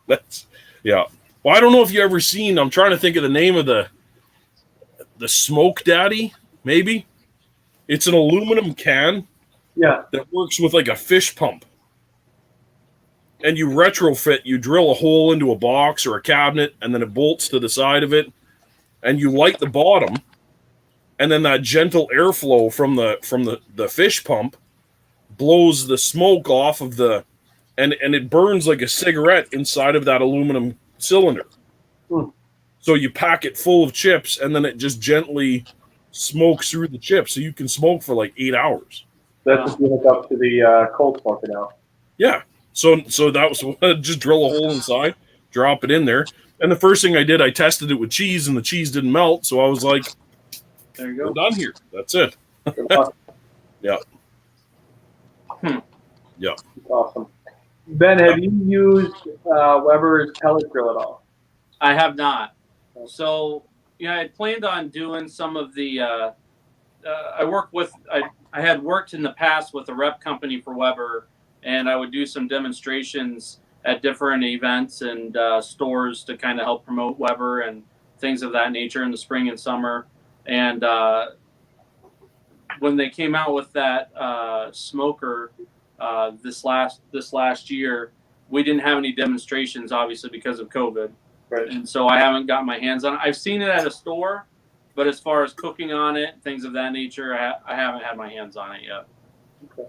Well, I don't know if you ever seen. I'm trying to think of the name of the Smoke Daddy. Maybe it's an aluminum can. Yeah. That works with like a fish pump. And you retrofit. You drill a hole into a box or a cabinet, and then it bolts to the side of it, and you light the bottom. And then that gentle airflow from the fish pump blows the smoke off of and it burns like a cigarette inside of that aluminum cylinder. So you pack it full of chips, and then it just gently smokes through the chips, so you can smoke for like 8 hours. That's what you hook up to the cold smoker now. Yeah. So that was just drill a hole inside, drop it in there, and the first thing I did, I tested it with cheese, and the cheese didn't melt. So I was like, there you go. We're done here. That's it. Yeah. Yeah. Awesome. Ben, have you used Weber's pellet grill at all? I have not. So, I had planned on doing some of the. I had worked in the past with a rep company for Weber, and I would do some demonstrations at different events and stores to kind of help promote Weber and things of that nature in the spring and summer. And when they came out with that smoker this last year, we didn't have any demonstrations, obviously, because of COVID. Right. And so I haven't got my hands on it. I've seen it at a store, but as far as cooking on it, things of that nature, I haven't had my hands on it yet. Okay.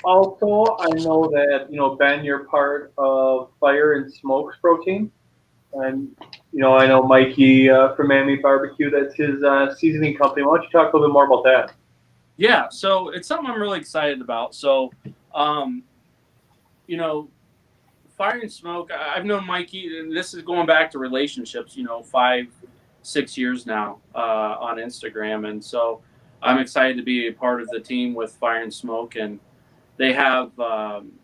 Also, I know that, Ben, you're part of Fire and Smokes Protein. And, I know Mikey from Mammy Barbecue, that's his seasoning company. Why don't you talk a little bit more about that? Yeah, so it's something I'm really excited about. So, Fire and Smoke, I've known Mikey, and this is going back to relationships, 5-6 years now on Instagram. And so I'm excited to be a part of the team with Fire and Smoke. And they have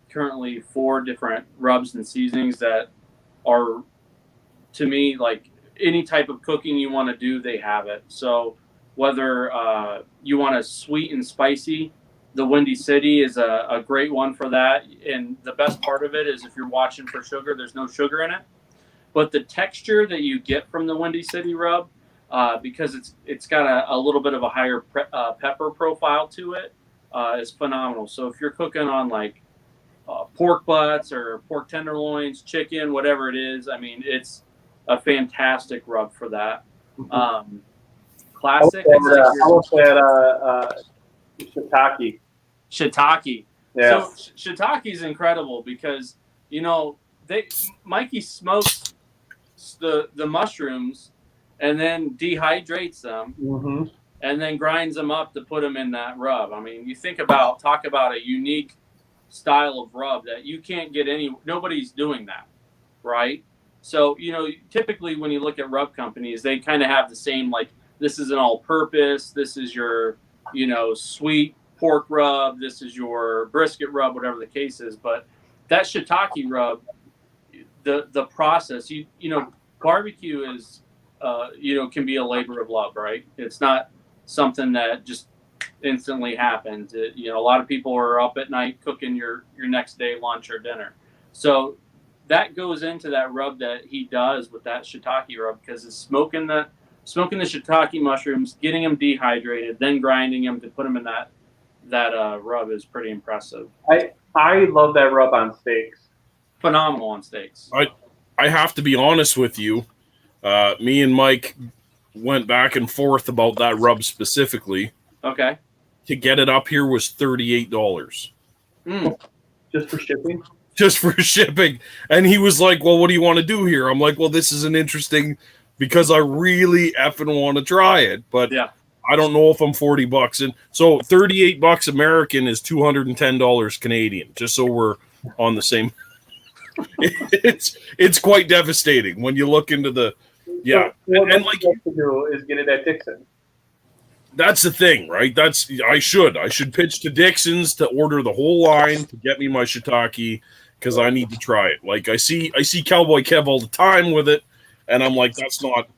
currently 4 different rubs and seasonings that are, to me, like any type of cooking you want to do, they have it. So whether you want a sweet and spicy, the Windy City is a great one for that. And the best part of it is if you're watching for sugar, there's no sugar in it. But the texture that you get from the Windy City rub, because it's got a little bit of a higher pepper profile to it, is phenomenal. So if you're cooking on like pork butts or pork tenderloins, chicken, whatever it is, I mean, it's a fantastic rub for that. Classic. How about that shiitake? Shiitake. Yeah. So shiitake is incredible because Mikey smokes the mushrooms and then dehydrates them and then grinds them up to put them in that rub. I mean, you talk about a unique style of rub that you can't get nobody's doing that, right? So, typically when you look at rub companies, they kind of have the same, like, this is an all-purpose, this is your, sweet pork rub, this is your brisket rub, whatever the case is. But that shiitake rub, the process, barbecue is, can be a labor of love, right? It's not something that just instantly happens. A lot of people are up at night cooking your next day lunch or dinner. So that goes into that rub that he does with that shiitake rub, because it's smoking the shiitake mushrooms, getting them dehydrated, then grinding them to put them in that rub is pretty impressive. I love that rub on steaks. Phenomenal on steaks. I have to be honest with you. Me and Mike went back and forth about that rub specifically. Okay. To get it up here was $38. Just for shipping? Just for shipping. And he was like, well, what do you want to do here? I'm like, well, this is an interesting, because I really effing want to try it, but yeah. I don't know if I'm $40. And so $38 American is $210 Canadian, just so we're on the same. It's quite devastating when you look into the, yeah. So what like you have to do is get it at Dixon. That's the thing, right? I should pitch to Dixon's to order the whole line to get me my shiitake, because I need to try it. Like I see Cowboy Kev all the time with it, and I'm like, that's not.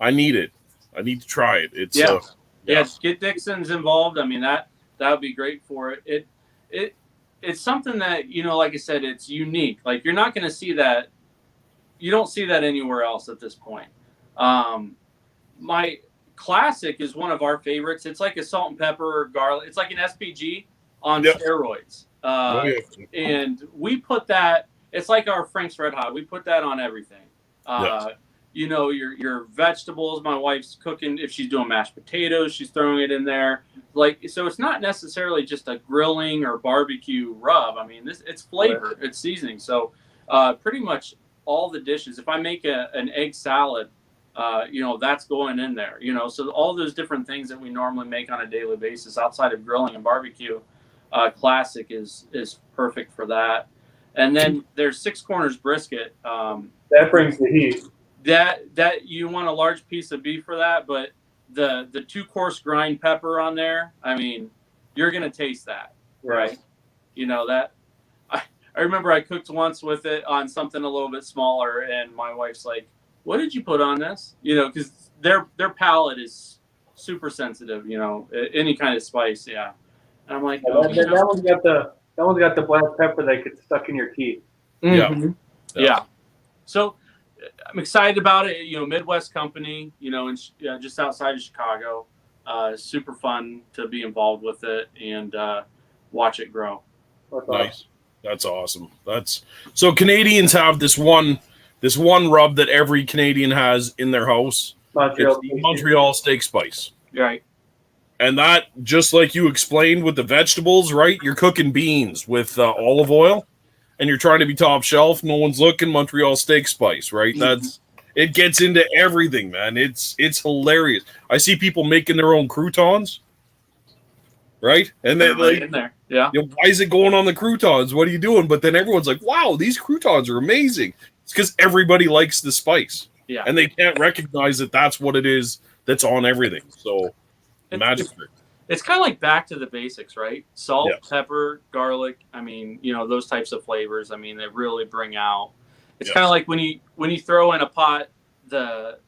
I need it. I need to try it. It's get Dixon's involved. I mean that would be great for it. It's something that like I said, it's unique. Like you're not going to see that. You don't see that anywhere else at this point. My classic is one of our favorites. It's like a salt and pepper garlic. It's like an SPG on steroids. And we put that. It's like our Frank's Red Hot. We put that on everything. Your vegetables. My wife's cooking. If she's doing mashed potatoes, she's throwing it in there. So it's not necessarily just a grilling or barbecue rub. I mean, it's flavor, it's seasoning. So pretty much all the dishes. If I make an egg salad, that's going in there. So all those different things that we normally make on a daily basis outside of grilling and barbecue, classic is perfect for that. And then there's Six Corners brisket. That brings the heat. That you want a large piece of beef for that, but the 2-course grind pepper on there, I mean, you're gonna taste that, right? That I remember I cooked once with it on something a little bit smaller, and my wife's like, "What did you put on this?" Because their palate is super sensitive. Any kind of spice, yeah. And I'm like, that one you got That one's got the black pepper that gets stuck in your teeth. Mm-hmm. Yeah. So I'm excited about it. Midwest company, just outside of Chicago. Super fun to be involved with it and watch it grow. Nice. That's awesome. So Canadians have this one rub that every Canadian has in their house. It's the Montreal steak spice. Right. And that, just like you explained with the vegetables, right? You're cooking beans with olive oil, and you're trying to be top shelf. No one's looking. Montreal steak spice, right? Mm-hmm. It gets into everything, man. It's hilarious. I see people making their own croutons, right? And then like, in there. Yeah. Why is it going on the croutons? What are you doing? But then everyone's like, "Wow, these croutons are amazing." It's because everybody likes the spice, and they can't recognize that that's what it is that's on everything. So. It's kind of like back to the basics, right? Salt, pepper, garlic. I mean, those types of flavors. I mean, they really bring out. It's kind of like when you throw in a pot the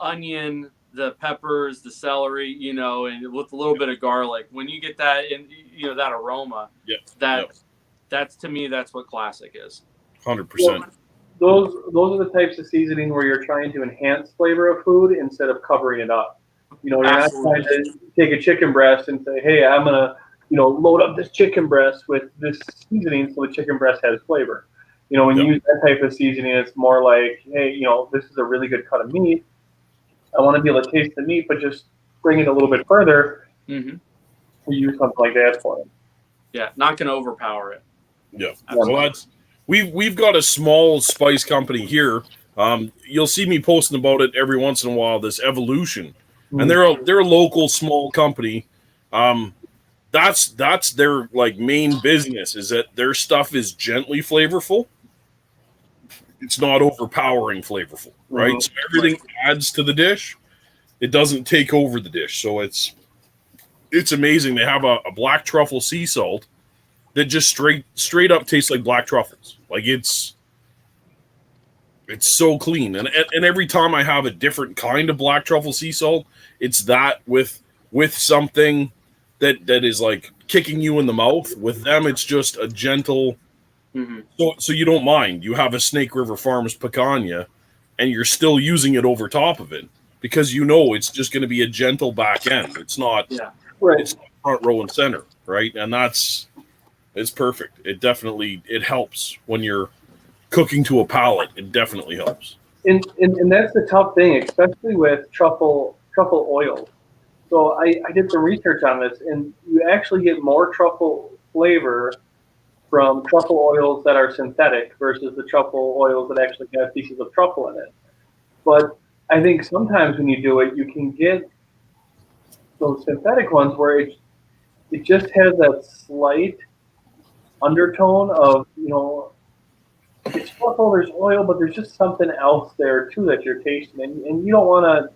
onion, the peppers, the celery, and with a little bit of garlic. When you get that in, that aroma. That's to me, that's what classic is. 100%. Those are the types of seasoning where you're trying to enhance flavor of food instead of covering it up. You're not trying to take a chicken breast and say, "Hey, I'm gonna, load up this chicken breast with this seasoning so the chicken breast has flavor." When you use that type of seasoning, it's more like, "Hey, this is a really good cut of meat. I want to be able to taste the meat, but just bring it a little bit further." Mm-hmm. To use something like that for it. Yeah, not gonna overpower it. Yeah. Well, we've got a small spice company here. You'll see me posting about it every once in a while. This Evolution. And they're a local small company. That's their main business, is that their stuff is gently flavorful. It's not overpowering flavorful, right? Mm-hmm. So everything adds to the dish. It doesn't take over the dish. So it's amazing. They have a black truffle sea salt that just straight up tastes like black truffles. Like it's so clean. And every time I have a different kind of black truffle sea salt, it's that with something that is like kicking you in the mouth. With them, it's just a gentle. Mm-hmm. So you don't mind. You have a Snake River Farms picanha, and you're still using it over top of it because it's just going to be a gentle back end. It's not. Yeah. Right. It's not front row and center, right? And it's perfect. It definitely helps when you're cooking to a palate. It definitely helps. And that's the tough thing, especially with truffle oil. So I did some research on this, and you actually get more truffle flavor from truffle oils that are synthetic versus the truffle oils that actually have pieces of truffle in it. But I think sometimes when you do it, you can get those synthetic ones where it just has that slight undertone of, it's truffle, there's oil, but there's just something else there too that you're tasting, and you don't want to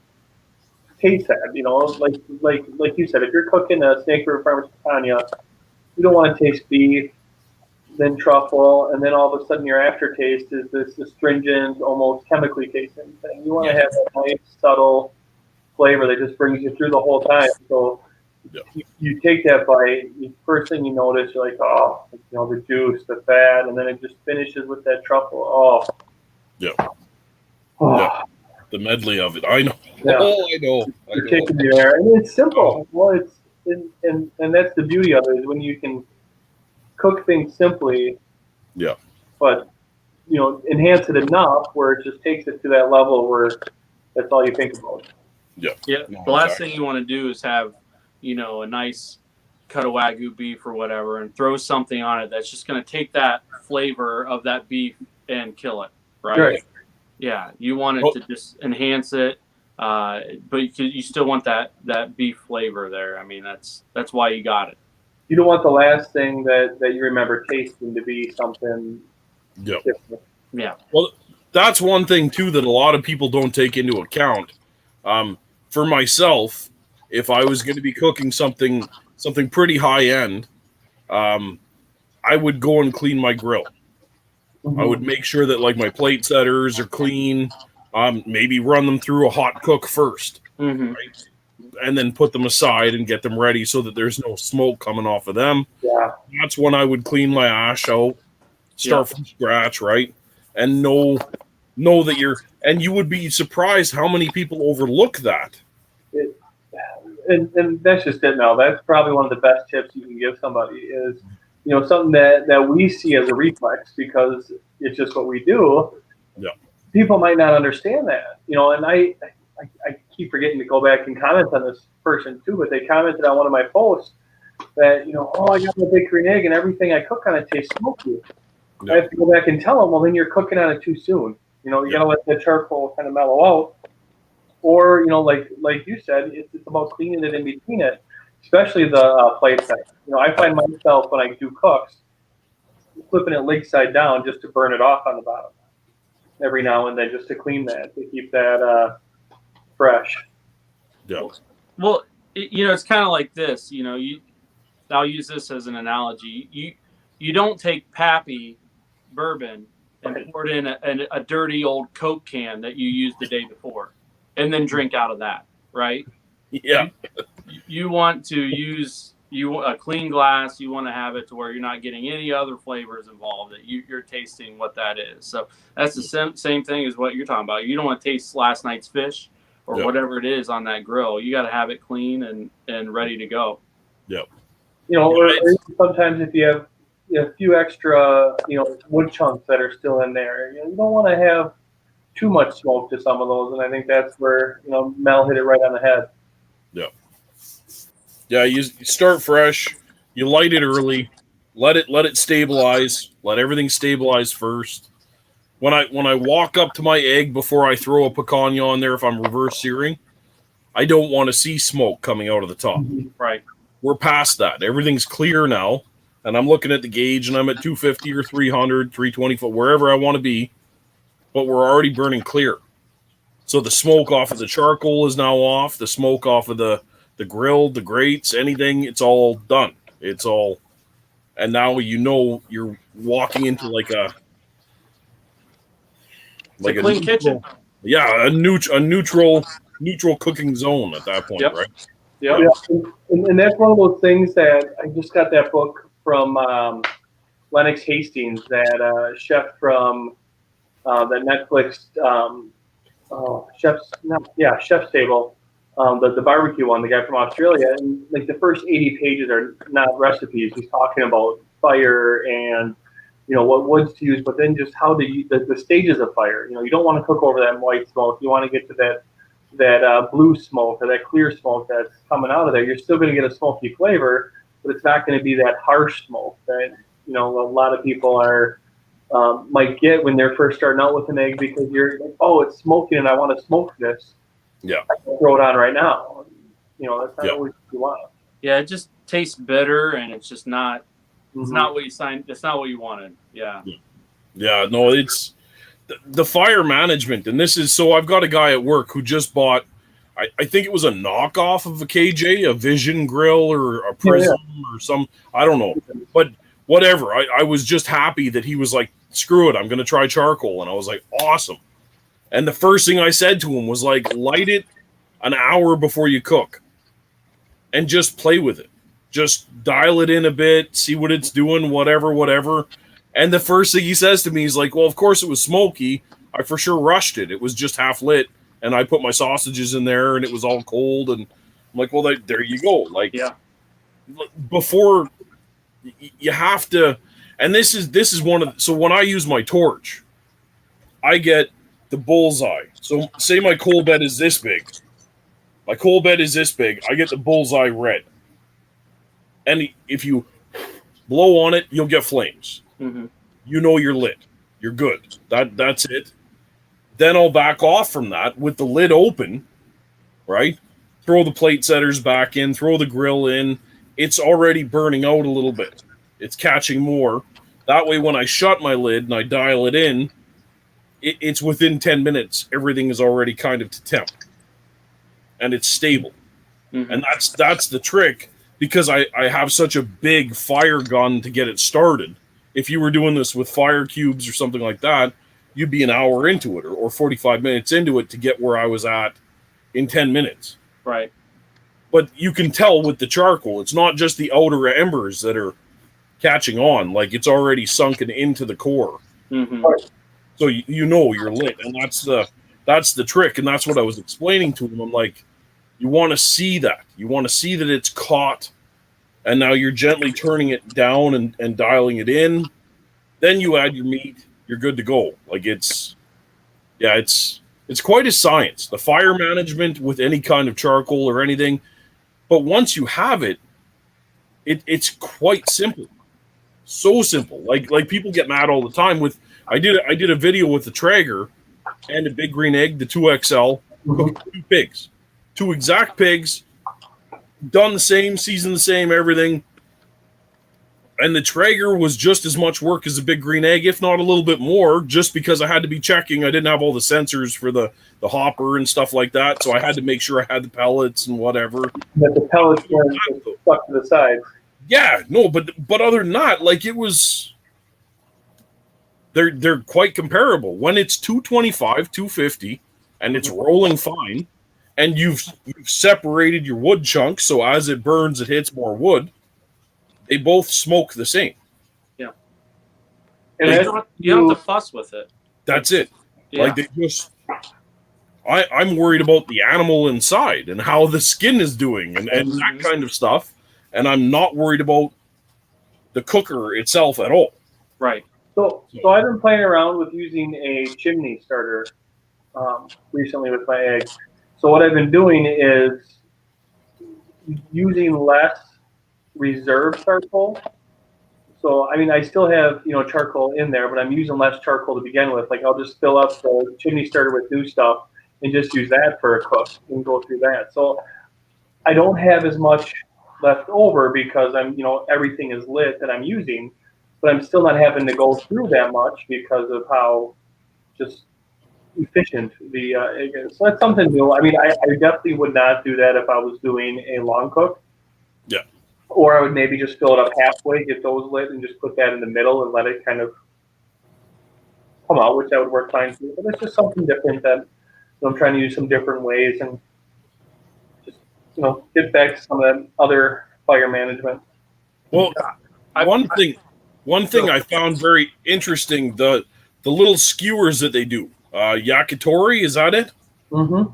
taste that. Like you said, if you're cooking a Snake River Farms picanha, you don't want to taste beef, then truffle, and then all of a sudden your aftertaste is this astringent, almost chemically tasting thing. You want to have that nice, subtle flavor that just brings you through the whole time. So you take that bite, first thing you notice, you're like, oh, the juice, the fat, and then it just finishes with that truffle. Oh. Yeah. Oh. Yeah. The medley of it. I know. Yeah. Oh, I know. You're taking me there. And it's simple. Well, and that's the beauty of it, is when you can cook things simply. Yeah. But, enhance it enough where it just takes it to that level where that's all you think about. Yeah. Yeah. The last thing you want to do is have, a nice cut of Wagyu beef or whatever and throw something on it that's just going to take that flavor of that beef and kill it, right? Yeah, you want it to just enhance it, but you still want that beef flavor there. I mean, that's why you got it. You don't want the last thing that you remember tasting to be something different. Yeah. Well, that's one thing, too, that a lot of people don't take into account. For myself, if I was going to be cooking something pretty high-end, I would go and clean my grill. Mm-hmm. I would make sure that my plate setters are clean. Maybe run them through a hot cook first. Mm-hmm. Right? and then put them aside and get them ready so that there's no smoke coming off of them. Yeah. That's when I would clean my ash out, start from scratch, right? And know that you would be surprised how many people overlook that. And that's just it now. That's probably one of the best tips you can give somebody is, something that we see as a reflex because it's just what we do. Yeah. People might not understand that, and I keep forgetting to go back and comment on this person too, but they commented on one of my posts that, I got my big Korean egg and everything I cook on it tastes smoky. Yeah. I have to go back and tell them, well, then you're cooking on it too soon. You got to let the charcoal kind of mellow out. Or, like you said, it's about cleaning it in between it, especially the plate side. I find myself when I do cooks, flipping it leg side down just to burn it off on the bottom every now and then, just to clean that, to keep that fresh. Yeah. Well, it's kind of like this. I'll use this as an analogy. You don't take Pappy bourbon and pour it in a dirty old Coke can that you used the day before, and then drink out of that, right? Yeah. You want to use a clean glass. You want to have it to where you're not getting any other flavors involved. That you're tasting what that is. So that's the same thing as what you're talking about. You don't want to taste last night's fish or whatever it is on that grill. You got to have it clean and ready to go. Yep. Or sometimes if you have a few extra, wood chunks that are still in there, you don't want to have too much smoke to some of those, and I think that's where Mel hit it right on the head. Yeah, you start fresh, you light it early, let it stabilize, let everything stabilize first. When I walk up to my egg before I throw a picanha on there, if I'm reverse searing, I don't want to see smoke coming out of the top. Right. We're past that. Everything's clear now, and I'm looking at the gauge, and I'm at 250 or 300, 320 foot, wherever I want to be. But we're already burning clear. So the smoke off of the charcoal is now off. The smoke off of the grill, the grates, anything, it's all done. It's all, and now you're walking into like a clean kitchen. Yeah, a neutral cooking zone at that point, right? Yep. Yeah. And that's one of those things that I just got that book from Lennox Hastings, that chef from that Netflix Chef's Table, the barbecue one, the guy from Australia, and like the first 80 pages are not recipes. He's talking about fire and what woods to use, but then just how the stages of fire. You don't want to cook over that white smoke. You want to get to that blue smoke or that clear smoke that's coming out of there. You're still going to get a smoky flavor, but it's not going to be that harsh smoke that a lot of people are. Might get when they're first starting out with an egg, because you're like, oh, it's smoking and I want to smoke this. Yeah. I can throw it on right now. That's not what you want. Yeah, it just tastes bitter and it's just not it's not what you signed. It's not what you wanted. Yeah. Yeah, no, it's the fire management. And this is, so I've got a guy at work who just bought, I think it was a knockoff of a KJ, a Vision grill or a Prism or some, I don't know. But whatever. I was just happy that he was like, screw it, I'm going to try charcoal. And I was like, awesome. And the first thing I said to him was like, light it an hour before you cook and just play with it. Just dial it in a bit, see what it's doing, whatever. And the first thing he says to me is like, well, of course it was smoky. I for sure rushed it. It was just half lit. And I put my sausages in there and it was all cold. And I'm like, well, there you go. Like, before you have to, and this is one of, so when I use my torch, I get the bullseye. So say my coal bed is this big. My coal bed is this big. I get the bullseye red. And if you blow on it, you'll get flames. Mm-hmm. You're lit. You're good. That's it. Then I'll back off from that with the lid open, right? Throw the plate setters back in, throw the grill in. It's already burning out a little bit. It's catching more. That way, when I shut my lid and I dial it in, it's within 10 minutes. Everything is already kind of to temp. And it's stable. Mm-hmm. And that's the trick, because I have such a big fire gun to get it started. If you were doing this with fire cubes or something like that, you'd be an hour into it or 45 minutes into it to get where I was at in 10 minutes. Right. But you can tell with the charcoal, it's not just the outer embers that are catching on. Like, it's already sunken into the core. Mm-hmm. So you know you're lit, and that's the trick, and that's what I was explaining to him. I'm like, you want to see that. You want to see that it's caught, and now you're gently turning it down and dialing it in. Then you add your meat. You're good to go. Like, it's quite a science. The fire management with any kind of charcoal or anything. But once you have it, it's quite simple. So simple. Like people get mad all the time with. I did a video with the Traeger and a big green egg, the 2XL, cooked 2 pigs, 2 exact pigs, done the same, seasoned the same, everything. And the Traeger was just as much work as the big green egg, if not a little bit more, just because I had to be checking. I didn't have all the sensors for the hopper and stuff like that, so I had to make sure I had the pellets and whatever. But the pellets were stuck to the sides. Yeah, no, but other than that, like, it was. They're quite comparable. When it's 225, 250, and it's rolling fine, and you've separated your wood chunks, so as it burns, it hits more wood. They both smoke the same. Yeah, And you don't have to fuss with it. That's it. Yeah. Like, they just. I'm worried about the animal inside and how the skin is doing and that kind of stuff, and I'm not worried about the cooker itself at all. Right. So I've been playing around with using a chimney starter recently with my eggs. So what I've been doing is using less reserve charcoal. So I mean, I still have charcoal in there, but I'm using less charcoal to begin with. Like, I'll just fill up the chimney starter with new stuff and just use that for a cook and go through that. So I don't have as much left over because everything is lit that I'm using. But I'm still not having to go through that much because of how just efficient the egg is. So that's something new. I mean, I definitely would not do that if I was doing a long cook. Yeah. Or I would maybe just fill it up halfway, get those lit, and just put that in the middle and let it kind of come out, which that would work fine too. But it's just something different that I'm trying to use some different ways and just get back to some of that other fire management. Well, One thing I found very interesting, the little skewers that they do. Yakitori, is that it? Mm-hmm.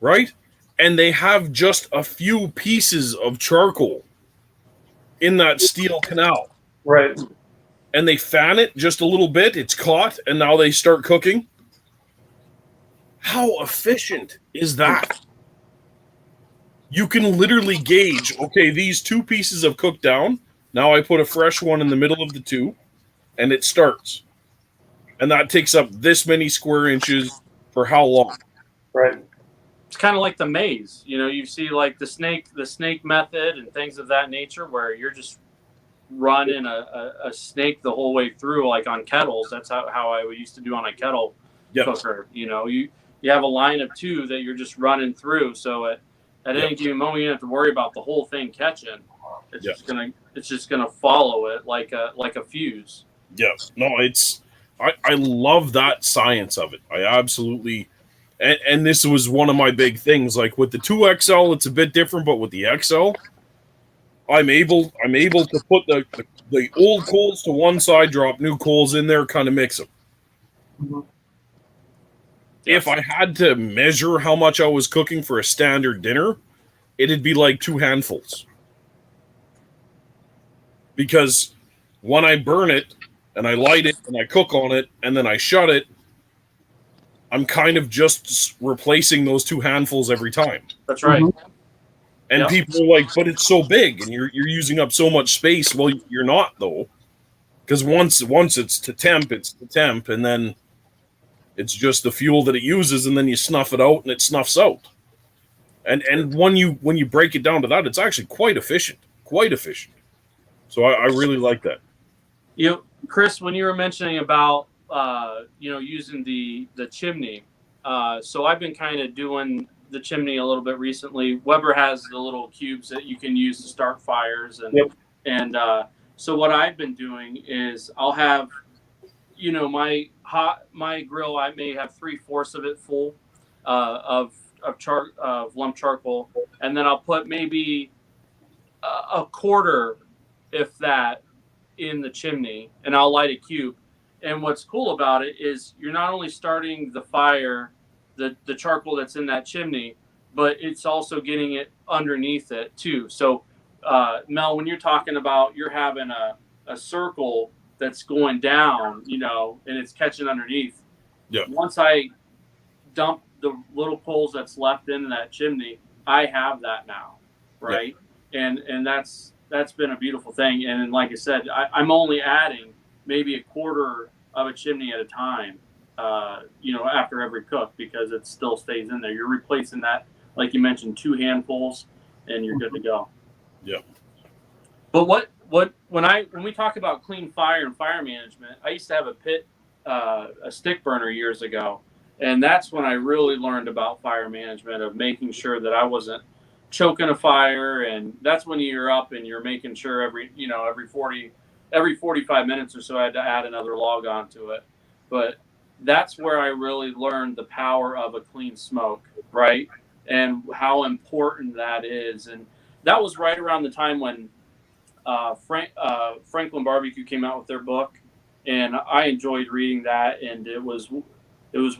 Right? And they have just a few pieces of charcoal in that steel canal. Right. And they fan it just a little bit, it's caught, and now they start cooking. How efficient is that? You can literally gauge, okay, these 2 pieces have cooked down. Now I put a fresh one in the middle of the 2, and it starts. And that takes up this many square inches for how long? Right. It's kind of like the maze. You see like the snake method and things of that nature where you're just running a snake the whole way through, like on kettles. That's how I used to do on a kettle cooker. You have a line of 2 that you're just running through. So at any given moment, you don't have to worry about the whole thing catching. It's just gonna follow it like a fuse. Yes. No, I love that science of it. I absolutely, and this was one of my big things. Like with the 2XL, it's a bit different, but with the XL, I'm able to put the old coals to one side, drop new coals in there, kind of mix them. Mm-hmm. If I had to measure how much I was cooking for a standard dinner, it'd be like 2 handfuls. Because when I burn it and I light it and I cook on it and then I shut it, I'm kind of just replacing those 2 handfuls every time. That's right. Mm-hmm. And people are like, but it's so big and you're using up so much space. Well, you're not, though. Because once it's to temp, and then it's just the fuel that it uses, and then you snuff it out and it snuffs out. And when you break it down to that, it's actually quite efficient. Quite efficient. So I really like that. Chris, when you were mentioning about using the chimney, so I've been kind of doing the chimney a little bit recently. Weber has the little cubes that you can use to start fires, and so what I've been doing is I'll have my grill. I may have 3/4 of it full of of lump charcoal, and then I'll put maybe a quarter, if that, in the chimney, and I'll light a cube. And what's cool about it is you're not only starting the fire, the charcoal that's in that chimney, but it's also getting it underneath it too. So, Mel, when you're talking about you're having a circle that's going down, and it's catching underneath. Yeah. Once I dump the little coals that's left in that chimney, I have that now, right? Yeah. And that's been a beautiful thing. And like I said, I'm only adding maybe a quarter of a chimney at a time, after every cook, because it still stays in there. You're replacing that, like you mentioned, 2 handfuls, and you're good to go. Yeah. But when we talk about clean fire and fire management, I used to have a stick burner years ago, and that's when I really learned about fire management, of making sure that I wasn't choking a fire. And that's when you're up and you're making sure every 45 minutes or so I had to add another log onto it. But that's where I really learned the power of a clean smoke, right? And how important that is. And that was right around the time when Franklin Barbecue came out with their book, and I enjoyed reading that. And it was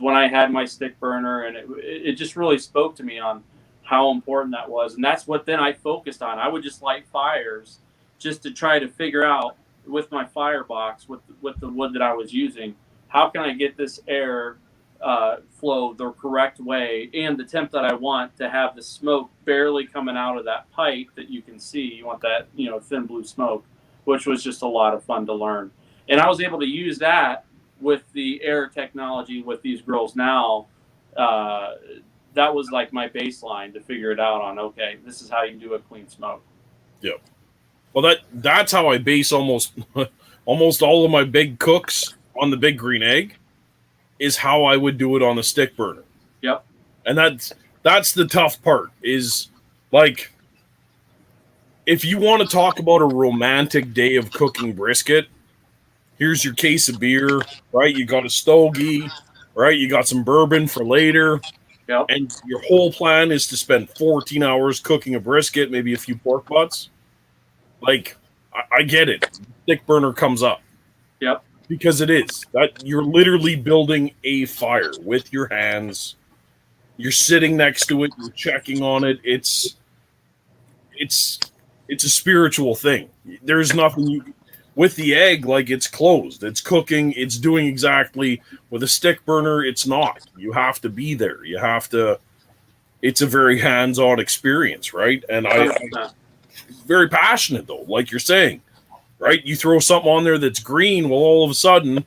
when I had my stick burner, and it just really spoke to me on how important that was. And that's what then I focused on. I would just light fires just to try to figure out, with my firebox, with the wood that I was using, how can I get this air flow the correct way and the temp that I want to have the smoke barely coming out of that pipe that you can see. You want that, thin blue smoke, which was just a lot of fun to learn. And I was able to use that with the air technology with these grills now. That was like my baseline to figure it out on. Okay, this is how you do a clean smoke. Yeah. Well, that's how I base almost all of my big cooks on the Big Green Egg, is how I would do it on the stick burner. Yep. And that's the tough part, is like, if you want to talk about a romantic day of cooking brisket, here's your case of beer, right? You got a stogie, right? You got some bourbon for later. Yep. And your whole plan is to spend 14 hours cooking a brisket, maybe a few pork butts. Like, I get it. Stick burner comes up. Yep. Because it is. That you're literally building a fire with your hands. You're sitting next to it. You're checking on it. It's a spiritual thing. There's nothing with the egg, like, it's closed. It's cooking. It's doing exactly. With a stick burner, it's not. You have to be there. You have to. It's a very hands-on experience, right? And I'm very passionate, though, like you're saying. Right? You throw something on there that's green, well, all of a sudden,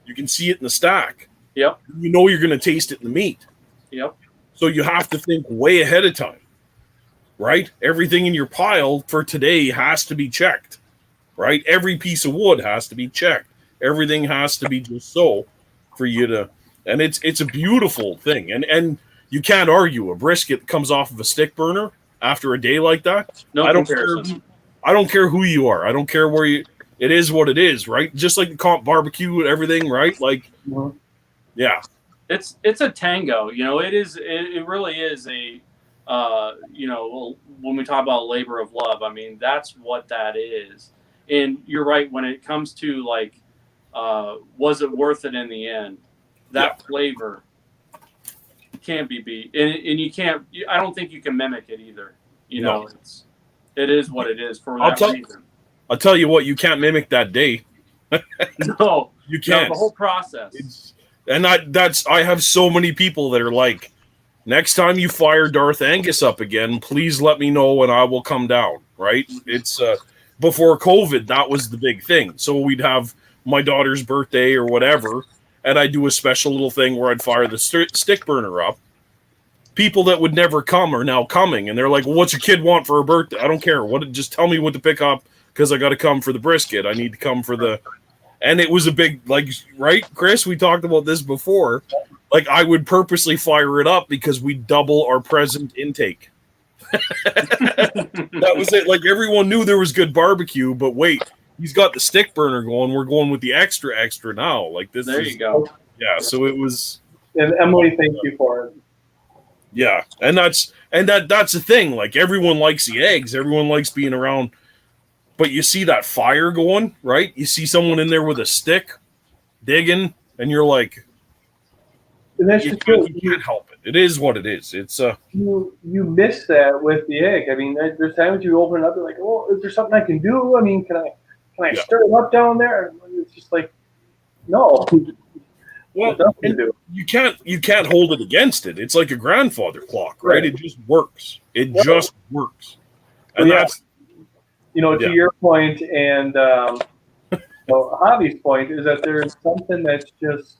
you can see it in the stack. Yep. You know you're going to taste it in the meat. Yep. So you have to think way ahead of time. Right? Everything in your pile for today has to be checked. Right? Every piece of wood has to be checked. Everything has to be just so for you to... And it's a beautiful thing. And you can't argue. A brisket that comes off of a stick burner after a day like that. No comparison. I don't care who you are. I don't care where you. It is what it is, right? Just like the comp barbecue and everything, right? Like, yeah. It's a tango. It is. It really is a. When we talk about labor of love, I mean, that's what that is. And you're right, when it comes to, like, was it worth it in the end? That flavor can't be beat, and you can't. I don't think you can mimic it either. No. It is what it is for that reason. I'll tell you what, you can't mimic that day. No, you can't. The whole process. I have so many people that are like, next time you fire Darth Angus up again, please let me know and I will come down. Right? It's before COVID, that was the big thing. So we'd have my daughter's birthday or whatever, and I'd do a special little thing where I'd fire the stick burner up. People that would never come are now coming, and they're like, well, what's your kid want for her birthday? I don't care. Just tell me what to pick up, because I got to come for the brisket. I need to come for the... And it was a big, like, right, Chris? We talked about this before. Like, I would purposely fire it up because we double our present intake. That was it. Like, everyone knew there was good barbecue, but wait, he's got the stick burner going. We're going with the extra now. Like, this. There you go. Yeah, so it was... And Emily, thank you for it. Yeah, and that's the thing. Like everyone likes the eggs, everyone likes being around, but you see that fire going, right? You see someone in there with a stick digging, and you're like, And that's you just it. can't help it. It is what it is. It's You miss that with the egg. I mean, there's times you open it up, you're like, oh, is there something I can do? I mean, can I Yeah. stir it up down there? And it's just like, no. well, There's nothing to and do. you can't hold it against it. It's like a grandfather clock, right? Right. It just works. It Yep. just works, and Yeah. that's To Yeah. your point and Javi's point is that there's something that's just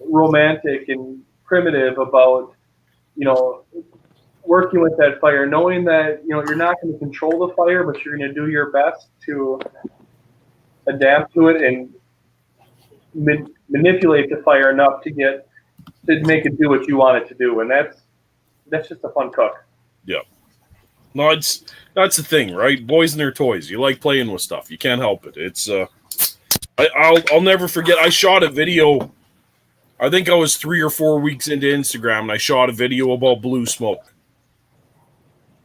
romantic and primitive about, working with that fire, knowing that, you're not going to control the fire, but you're going to do your best to adapt to it and manipulate the fire enough to make it do what you want it to do. And that's just a fun cook. Yeah. No, that's the thing, right? Boys and their toys. You like playing with stuff. You can't help it. It's I'll never forget. I shot a video. I think I was 3 or 4 weeks into Instagram, and I shot a video about blue smoke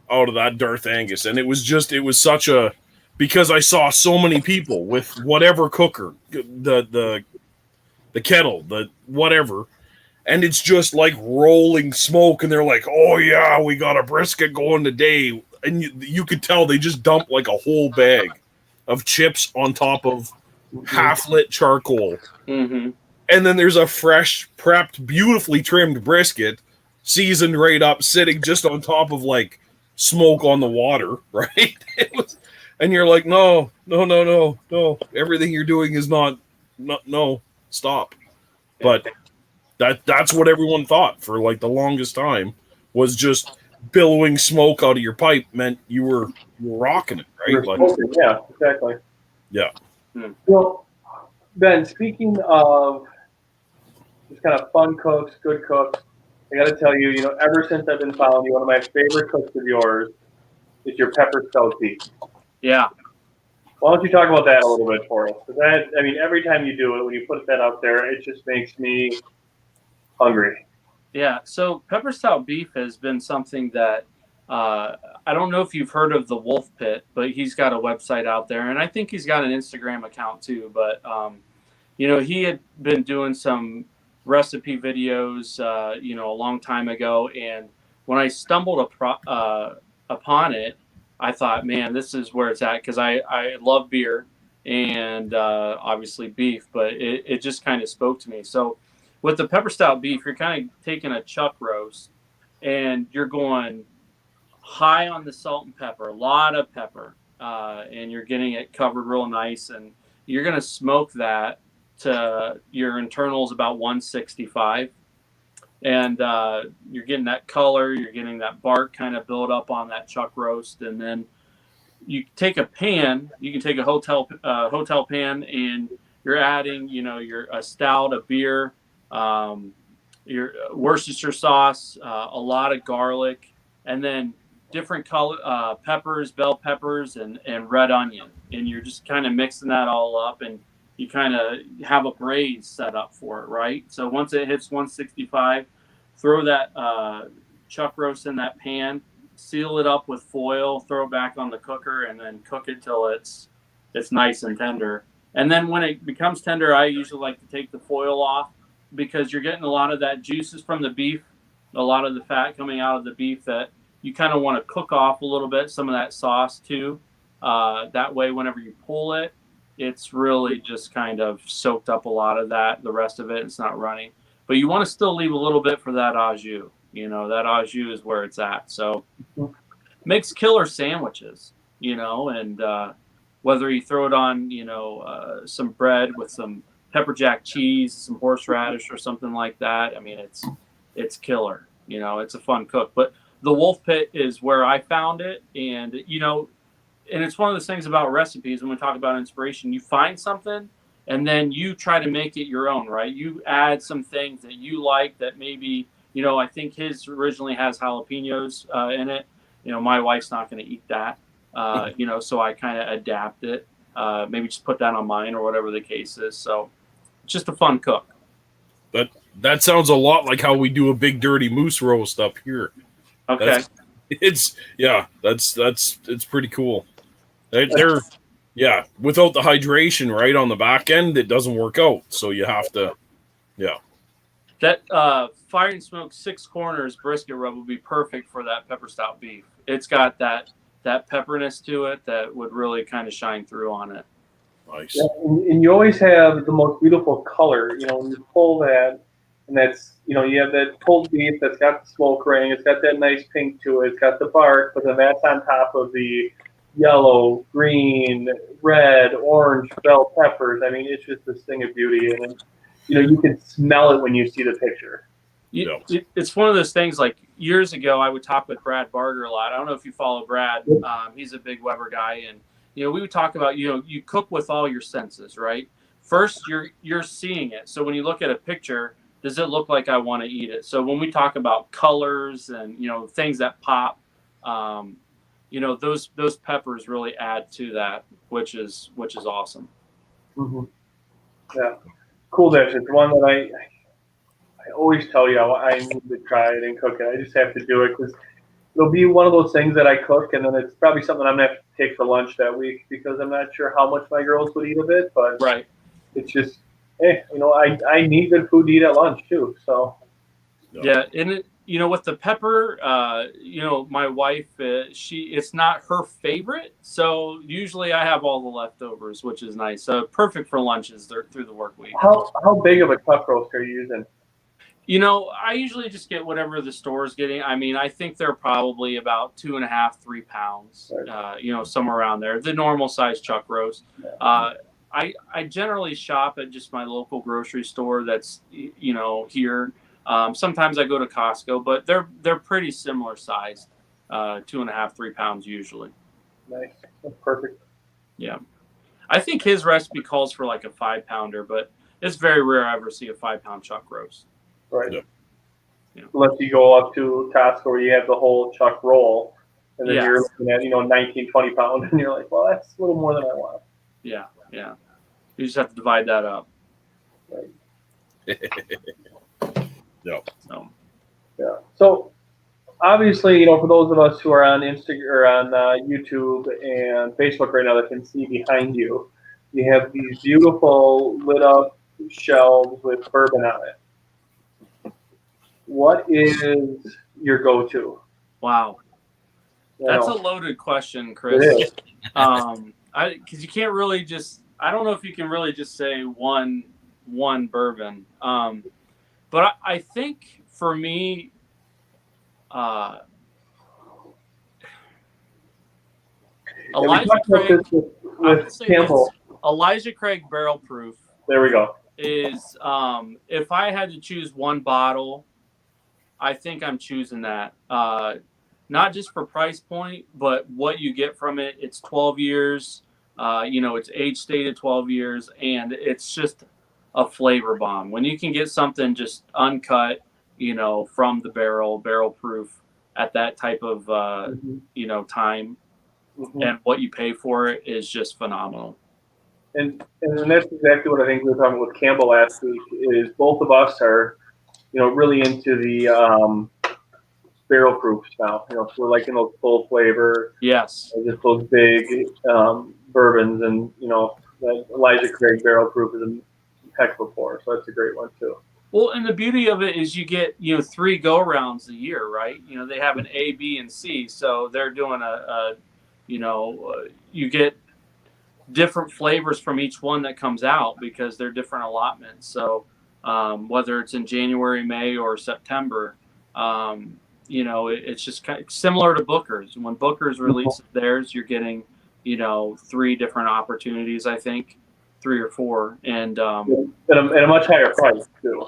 out of that Darth Angus, and it was such a, because I saw so many people with whatever cooker, the kettle, the whatever, and it's just like rolling smoke, and they're like, "Oh yeah, we got a brisket going today," and you could tell they just dumped like a whole bag of chips on top of half-lit charcoal. Mm-hmm. And then there's a fresh, prepped, beautifully trimmed brisket, seasoned right up, sitting just on top of like smoke on the water, right? And you're like, no. Everything you're doing is not, no, stop. But that's what everyone thought for like the longest time, was just billowing smoke out of your pipe meant you were rocking it, right? Like, Yeah, exactly. yeah. Well, Ben, speaking of just kind of fun cooks, good cooks, I got to tell you, ever since I've been following you, one of my favorite cooks of yours is your pepper stout beef. Yeah. Why don't you talk about that a little bit for us? Because every time you do it, when you put that out there, it just makes me hungry. Yeah. So pepper stout beef has been something that I don't know if you've heard of the Wolf Pit, but he's got a website out there, and I think he's got an Instagram account too. But he had been doing some recipe videos, a long time ago, and when I stumbled upon it, I thought, man, this is where it's at, because I love beer and obviously beef, but it just kind of spoke to me. So with the pepper stout beef, you're kind of taking a chuck roast and you're going high on the salt and pepper, a lot of pepper, and you're getting it covered real nice, and you're going to smoke that to your internals about 165, and you're getting that color, you're getting that bark kind of build up on that chuck roast, and then you take a pan, you can take a hotel pan, and you're adding, a stout, a beer, your Worcestershire sauce, a lot of garlic, and then different color peppers, bell peppers, and red onion, and you're just kind of mixing that all up, and you kind of have a braise set up for it, right? So once it hits 165, throw that chuck roast in that pan, seal it up with foil, throw it back on the cooker, and then cook it till it's nice and tender. And then when it becomes tender, I usually like to take the foil off, because you're getting a lot of that juices from the beef, a lot of the fat coming out of the beef that you kind of want to cook off a little bit, some of that sauce too. That way, whenever you pull it, it's really just kind of soaked up a lot of that. The rest of it's not running. But you want to still leave a little bit for that au jus. That au jus is where it's at. So makes killer sandwiches, and whether you throw it on, some bread with some pepper jack cheese, some horseradish or something like that. I mean, it's killer. It's a fun cook. But the Wolf Pit is where I found it. And, and it's one of those things about recipes when we talk about inspiration. You find something and then you try to make it your own, right? You add some things that you like that maybe, I think his originally has jalapenos in it. My wife's not going to eat that, so I kind of adapt it. Maybe just put that on mine or whatever the case is. So it's just a fun cook. That sounds a lot like how we do a big dirty moose roast up here. Okay. It's pretty cool. They're without the hydration right on the back end, it doesn't work out. So you have to, That Fire and Smoke 6 Corners brisket rub would be perfect for that pepper stout beef. It's got that pepperness to it that would really kind of shine through on it. Nice. Yeah, and you always have the most beautiful color, when you pull that, and that's, you have that pulled beef that's got the smoke ring, it's got that nice pink to it, it's got the bark, but then that's on top of the yellow, green, red, orange bell peppers. I mean, it's just this thing of beauty, and you can smell it when you see the picture. It's one of those things, like years ago, I would talk with Brad Barger a lot. I don't know if you follow Brad. He's a big Weber guy, and we would talk about, you cook with all your senses, right? First, you're seeing it. So when you look at a picture, does it look like I want to eat it? So when we talk about colors and things that pop, those peppers really add to that, which is awesome. Mm-hmm. Yeah, cool dish. It's one that I always tell you I need to try it and cook it. I just have to do it because it'll be one of those things that I cook, and then it's probably something I'm gonna have to take for lunch that week because I'm not sure how much my girls would eat of it. But right, it's just, I need good food to eat at lunch too. So yeah, and with the pepper, my wife, it's not her favorite, so usually I have all the leftovers, which is nice. So perfect for lunches through the work week. How big of a chuck roast are you using? I usually just get whatever the store's getting. I mean, I think they're probably about 2.5, 3 pounds, Right. Somewhere around there. The normal size chuck roast. Yeah. I generally shop at just my local grocery store that's, here. Sometimes I go to Costco, but they're pretty similar sized, 2.5, 3 pounds usually. Nice. That's perfect. Yeah. I think his recipe calls for like a 5-pounder, but it's very rare I ever see a 5-pound chuck roast. Right. Yeah. Unless you go up to Costco where you have the whole chuck roll, and then Yes. you're looking at 19, 20 pounds, and you're like, well, that's a little more than I want. Yeah. You just have to divide that up. Right. Yep. Yeah. So obviously, for those of us who are on Instagram or on YouTube and Facebook right now that can see behind you, you have these beautiful lit up shelves with bourbon on it. What is your go-to? Wow. That's a loaded question, Chris. It is. Because you can't really I don't know if you can really just say one bourbon. But I think for me, Elijah Craig with Campbell. Elijah Craig Barrel Proof. There we go. Is if I had to choose one bottle, I think I'm choosing that. Not just for price point, but what you get from it. It's 12 years. It's age stated 12 years, and it's just a flavor bomb. When you can get something just uncut, from the barrel proof at that type of time, and what you pay for it is just phenomenal. And that's exactly what I think we were talking with Campbell last week. Is both of us are, really into the barrel proofs now. So we're liking those full flavor. Yes. Just those big bourbons, and that Elijah Craig barrel proof is impeccable for us. So that's a great one too. Well, and the beauty of it is you get 3 go-rounds a year, right? They have an A, B, and C, so they're doing you get different flavors from each one that comes out because they're different allotments. So whether it's in January, May, or September, it's just kind of similar to Booker's. When Booker's releases theirs, you're getting 3 different opportunities, I think, 3 or 4, and at a much higher price too.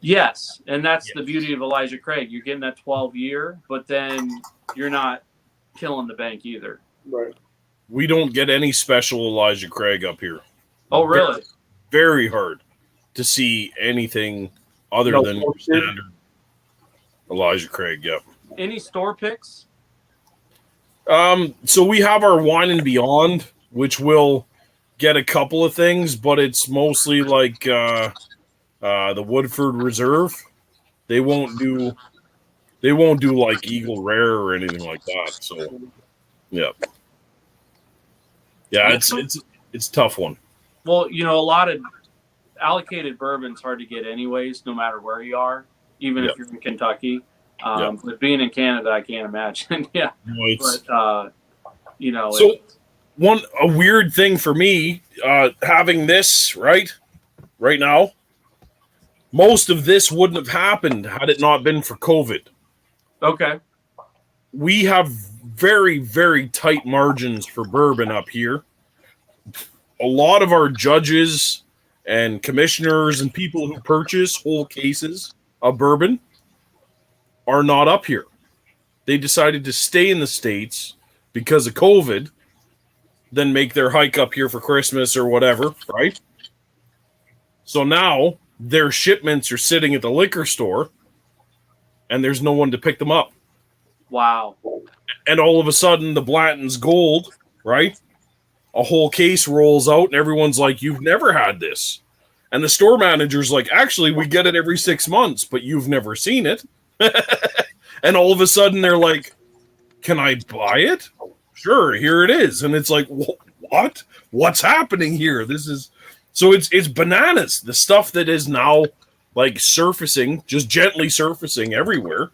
Yes, and that's the beauty of Elijah Craig. You're getting that 12-year, but then you're not killing the bank either. Right. We don't get any special Elijah Craig up here. Oh, really? Very, very hard to see anything other than standard Elijah Craig. Yep. Any store picks? So we have our Wine and Beyond, which will get a couple of things, but it's mostly like the Woodford Reserve. They won't do like Eagle Rare or anything like that. So, yeah, it's a tough one. Well, a lot of allocated bourbon's hard to get anyways, no matter where you are, even if you're in Kentucky. But being in Canada, I can't imagine. Yeah, No, but so a weird thing for me, having this right now, most of this wouldn't have happened had it not been for COVID. Okay. We have very, very tight margins for bourbon up here. A lot of our judges and commissioners and people who purchase whole cases of bourbon are not up here. They decided to stay in the States because of COVID, then make their hike up here for Christmas or whatever, right? So now their shipments are sitting at the liquor store and there's no one to pick them up. Wow. And all of a sudden the Blanton's Gold, right? A whole case rolls out and everyone's like, you've never had this. And the store manager's like, actually, we get it every 6 months, but you've never seen it. And all of a sudden they're like, can I buy it? Sure, here it is. And it's like, what? What's happening here? So it's bananas. The stuff that is now like surfacing, just gently surfacing everywhere,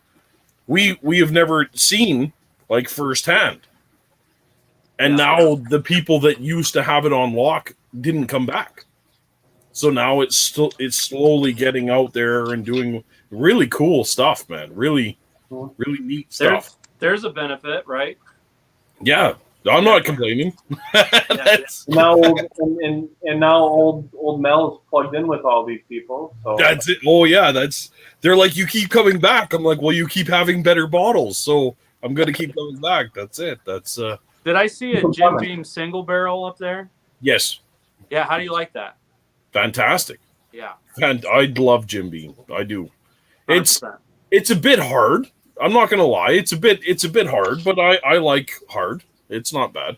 we have never seen like firsthand. And now the people that used to have it on lock didn't come back. So now it's slowly getting out there and doing really cool stuff, man. Really, really neat stuff. There's a benefit, right? Yeah, I'm not complaining. Now old Mel's plugged in with all these people. So that's it. Oh yeah, they're like, you keep coming back. I'm like, well, you keep having better bottles, so I'm gonna keep coming back. That's it. That's Did I see a Jim Beam single barrel up there? Yes. Yeah, how do you like that? Fantastic. Yeah. And I love Jim Beam. I do. 100%. It's a bit hard. I'm not gonna lie. It's a bit hard, but I like hard. It's not bad.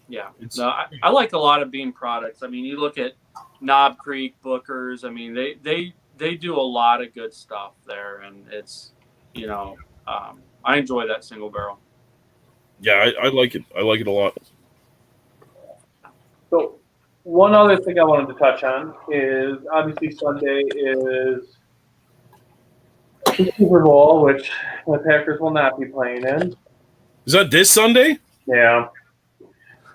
Yeah. No, I like a lot of Beam products. I mean, you look at Knob Creek, Booker's. I mean, they do a lot of good stuff there, and it's I enjoy that single barrel. Yeah, I like it. I like it a lot. So one other thing I wanted to touch on is obviously Sunday is the Super Bowl, which the Packers will not be playing in. Is that this Sunday? Yeah.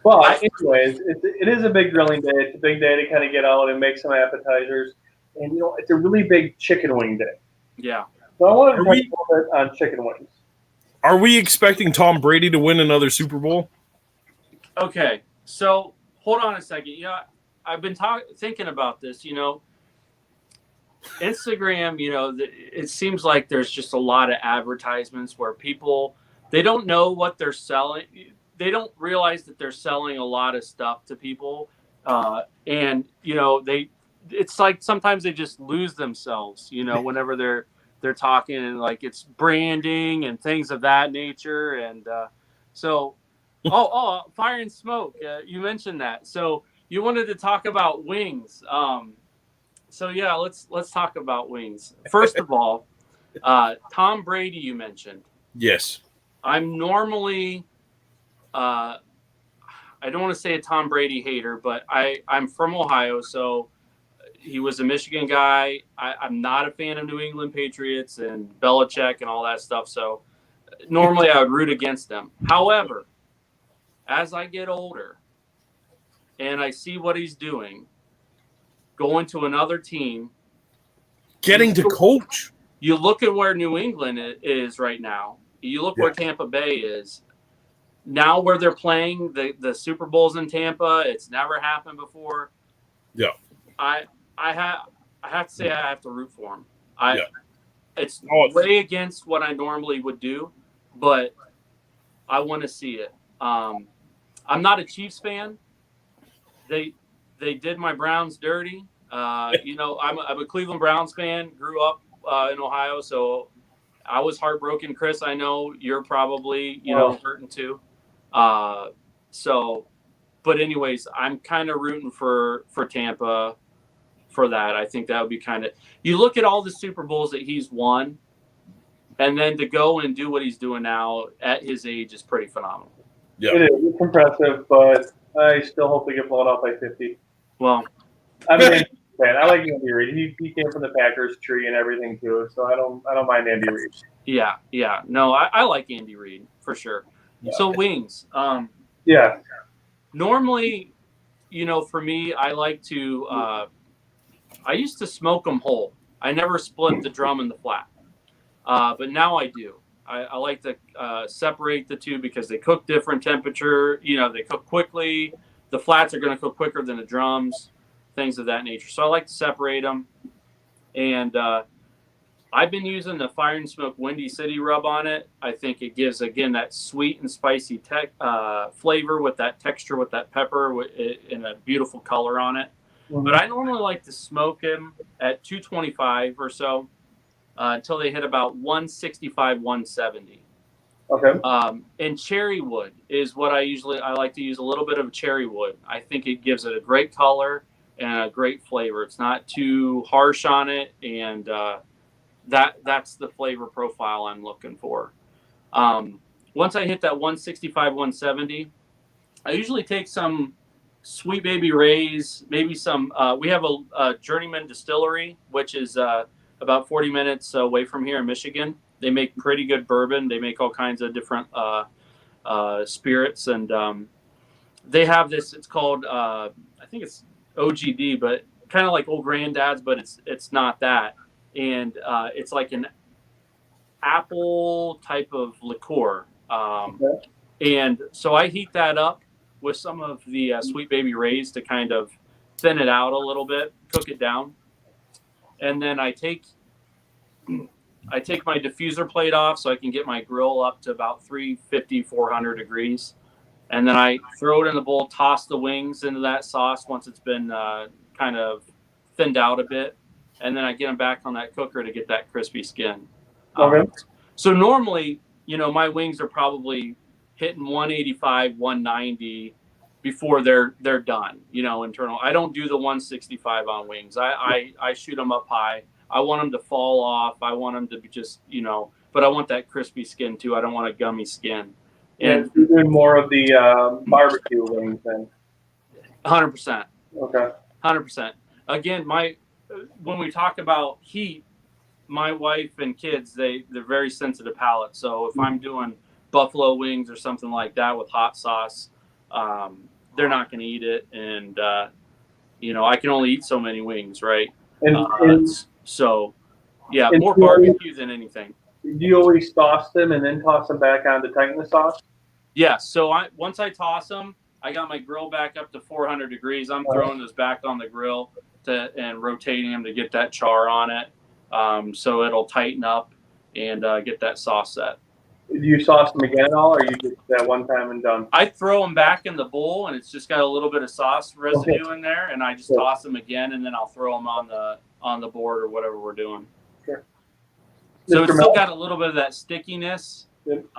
But anyways, it is a big grilling day. It's a big day to kind of get out and make some appetizers. And, it's a really big chicken wing day. Yeah. So I wanted to touch a little bit on chicken wings. Are we expecting Tom Brady to win another Super Bowl? Okay. So hold on a second. I've been thinking about this, Instagram, it seems like there's just a lot of advertisements where people, they don't know what they're selling. They don't realize that they're selling a lot of stuff to people. And, it's like sometimes they just lose themselves, whenever they're talking, and like it's branding and things of that nature. And Fire and Smoke, you mentioned that. So you wanted to talk about wings. So yeah, let's talk about wings. First of all, Tom Brady, you mentioned. Yes. I'm normally, I don't want to say a Tom Brady hater, but I'm from Ohio, so he was a Michigan guy. I'm not a fan of New England Patriots and Belichick and all that stuff, so normally I would root against them. However, as I get older and I see what he's doing, going to another team, getting to coach. You look at where New England is right now. You look where Tampa Bay is. Now where they're playing, the Super Bowl's in Tampa. It's never happened before. Yeah. I have to say I have to root for him. It's way against what I normally would do, but I want to see it. I'm not a Chiefs fan. They did my Browns dirty. I'm a Cleveland Browns fan. Grew up in Ohio, so I was heartbroken. Chris, I know you're probably hurting too. But anyways, I'm kind of rooting for Tampa. for that. I think that would be kind of, you look at all the Super Bowls that he's won, and then to go and do what he's doing now at his age is pretty phenomenal. Yeah. It is. It's impressive, but I still hope they get blown out by 50. Well, I'm an Andy fan. I like Andy Reid. He came from the Packers tree and everything too, so I don't mind Andy Reid. yeah. No, I like Andy Reid for sure. Yeah. So wings. Yeah. Normally, for me, I like to. I used to smoke them whole. I never split the drum and the flat, but now I do. I like to separate the two because they cook different temperature. They cook quickly. The flats are going to cook quicker than the drums, things of that nature. So I like to separate them. And I've been using the Fire and Smoke Windy City rub on it. I think it gives, again, that sweet and spicy flavor with that texture, with that pepper, and a beautiful color on it. Mm-hmm. But I normally like to smoke them at 225 or so until they hit about 165, 170. Okay. And cherry wood is what I like to use a little bit of cherry wood. I think it gives it a great color and a great flavor. It's not too harsh on it, and that's the flavor profile I'm looking for. Once I hit that 165, 170, I usually take some Sweet Baby Ray's, maybe some. We have a Journeyman Distillery, which is about 40 minutes away from here in Michigan. They make pretty good bourbon. They make all kinds of different spirits, and they have this. It's called I think it's OGD, but kind of like Old Granddad's, but it's not that. And it's like an apple type of liqueur. And so I heat that up with some of the Sweet Baby Ray's to kind of thin it out a little bit, cook it down. And then I take my diffuser plate off so I can get my grill up to about 350, 400 degrees. And then I throw it in the bowl, toss the wings into that sauce once it's been kind of thinned out a bit. And then I get them back on that cooker to get that crispy skin. Okay. So normally, my wings are probably hitting 185, 190 before they're done, internal. I don't do the 165 on wings. I shoot them up high. I want them to fall off. I want them to be just, but I want that crispy skin too. I don't want a gummy skin. And you're doing more of the barbecue wings then. 100%. Okay. 100%. Again, when we talk about heat, my wife and kids, they're very sensitive palates. So if I'm doing buffalo wings or something like that with hot sauce, they're not going to eat it. And, I can only eat so many wings, right? So, yeah, more barbecue than anything. Do you always toss them and then toss them back on to tighten the sauce? Yeah, so once I toss them, I got my grill back up to 400 degrees. I'm throwing those back on the grill and rotating them to get that char on it, so it'll tighten up and get that sauce set. Do you sauce them again at all, or you just that one time and done? I throw them back in the bowl, and it's just got a little bit of sauce residue in there, and I just toss them again, and then I'll throw them on the board or whatever we're doing. Sure. So it's still got a little bit of that stickiness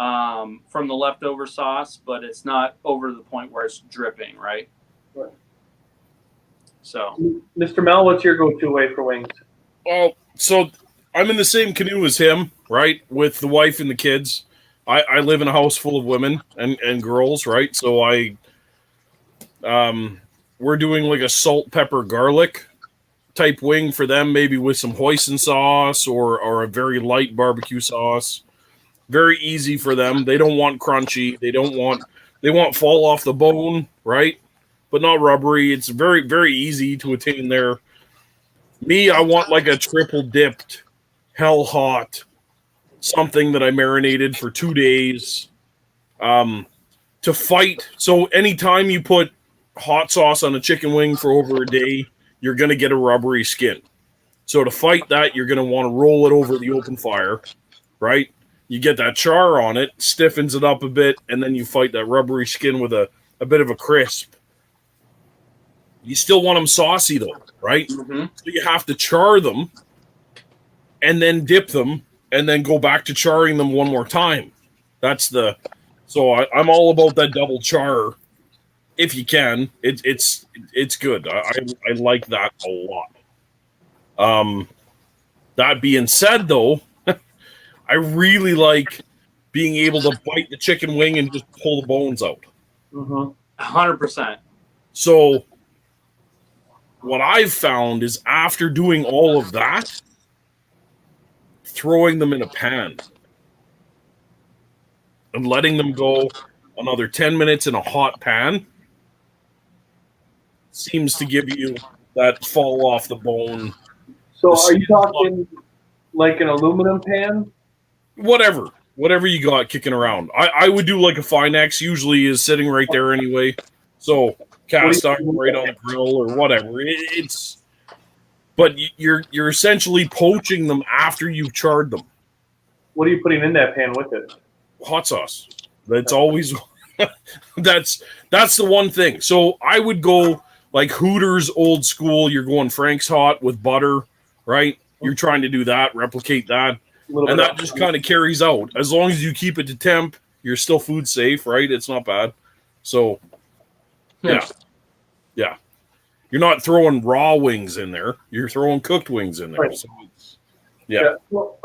from the leftover sauce, but it's not over the point where it's dripping, right? Right. So, Mr. Mel, what's your go-to way for wings? Oh, so I'm in the same canoe as him, right? With the wife and the kids. I live in a house full of women and girls, right? So we're doing like a salt, pepper, garlic type wing for them, maybe with some hoisin sauce or a very light barbecue sauce. Very easy for them. They don't want crunchy. They want fall off the bone, right? But not rubbery. It's very, very easy to attain there. Me, I want like a triple dipped, hell hot, something that I marinated for 2 days to fight. So anytime you put hot sauce on a chicken wing for over a day, you're going to get a rubbery skin. So to fight that, you're going to want to roll it over the open fire, right? You get that char on it, stiffens it up a bit, and then you fight that rubbery skin with a bit of a crisp. You still want them saucy, though, right? Mm-hmm. So you have to char them and then dip them and then go back to charring them one more time. So I'm all about that double char. If you can, it's good. I like that a lot. That being said, though, I really like being able to bite the chicken wing and just pull the bones out. 100%. So what I've found is after doing all of that, throwing them in a pan and letting them go another 10 minutes in a hot pan seems to give you that fall off the bone. So are you talking like an aluminum pan? Whatever you got kicking around. I would do like a Finex, usually is sitting right there anyway. So cast iron right on the grill or whatever. But you're essentially poaching them after you've charred them. What are you putting in that pan with it? Hot sauce. That's always that's the one thing. So I would go like Hooters old school. You're going Frank's Hot with butter, right? You're trying to do that, replicate that. And that just kind of carries out. As long as you keep it to temp, you're still food safe, right? It's not bad. So, yeah. You're not throwing raw wings in there. You're throwing cooked wings in there. Right. So Well,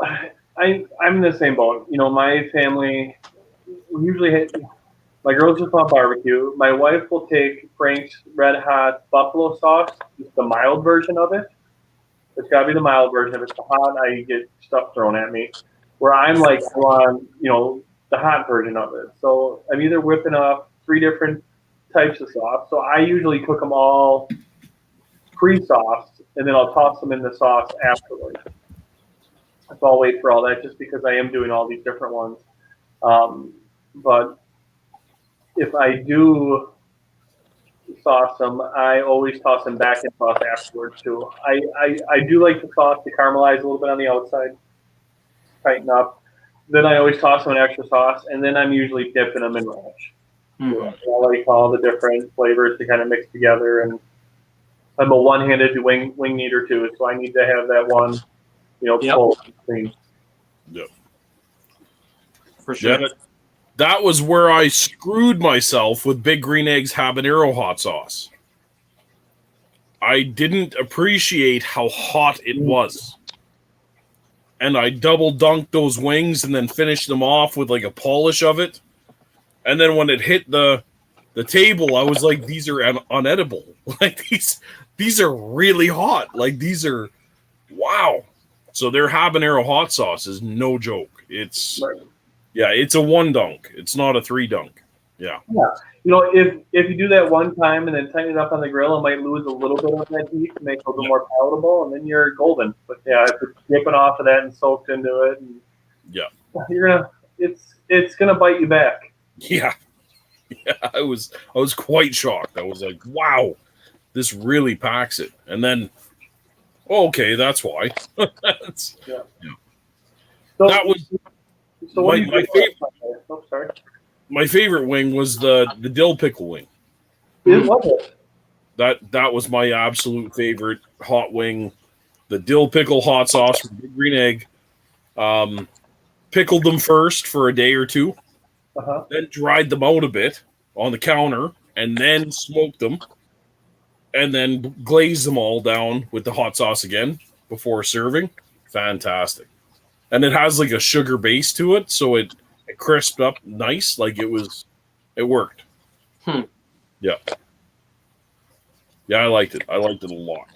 I'm in the same boat. You know, my family usually my girls just want barbecue. My wife will take Frank's Red Hot Buffalo sauce, just the mild version of it. It's got to be the mild version. If it's the hot, I get stuff thrown at me. Where I'm like, I want, the hot version of it. So I'm either whipping up 3 different types of sauce. So I usually cook them all pre-sauced, and then I'll toss them in the sauce afterwards. So I'll wait for all that just because I am doing all these different ones. But if I do sauce them, I always toss them back in sauce afterwards too. I do like the sauce to caramelize a little bit on the outside, tighten up. Then I always toss them in extra sauce, and then I'm usually dipping them in ranch. I like all the different flavors to kind of mix together, and I'm a one-handed wing eater too, so I need to have that one, full clean. Yep. For sure. Yeah, that was where I screwed myself with Big Green Egg's habanero hot sauce. I didn't appreciate how hot it was. And I double dunked those wings and then finished them off with like a polish of it. And then when it hit the table, I was like, these are unedible. Like these are really hot. Like these are, wow. So their habanero hot sauce is no joke. It's it's a 1 dunk. It's not a 3 dunk. Yeah. If you do that one time and then tighten it up on the grill, it might lose a little bit of that heat to make it a little more palatable, and then you're golden. But if it's dipping off of that and soaked into it, and it's gonna bite you back. Yeah. I was quite shocked. I was like, wow, this really packs it. And then, okay, that's why. So that was my favorite. Oh, sorry. My favorite wing was the dill pickle wing. Love it. That was my absolute favorite hot wing. The dill pickle hot sauce from Big Green Egg. Pickled them first for a day or 2. Then dried them out a bit on the counter, and then smoked them, and then glazed them all down with the hot sauce again before serving. Fantastic. And it has like a sugar base to it, so it crisped up nice. Like it worked. Yeah. Yeah, I liked it. I liked it a lot.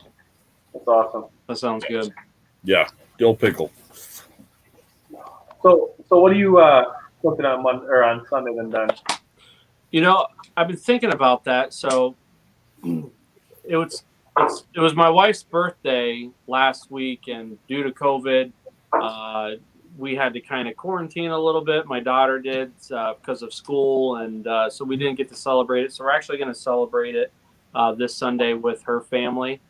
That's awesome. That sounds good. Yeah, dill pickle. So what are you cooking on Monday or on Sunday then, Ben? I've been thinking about that. So it was my wife's birthday last week, and due to COVID, we had to kind of quarantine a little bit. My daughter did because of school, and so we didn't get to celebrate it. So we're actually going to celebrate it this Sunday with her family.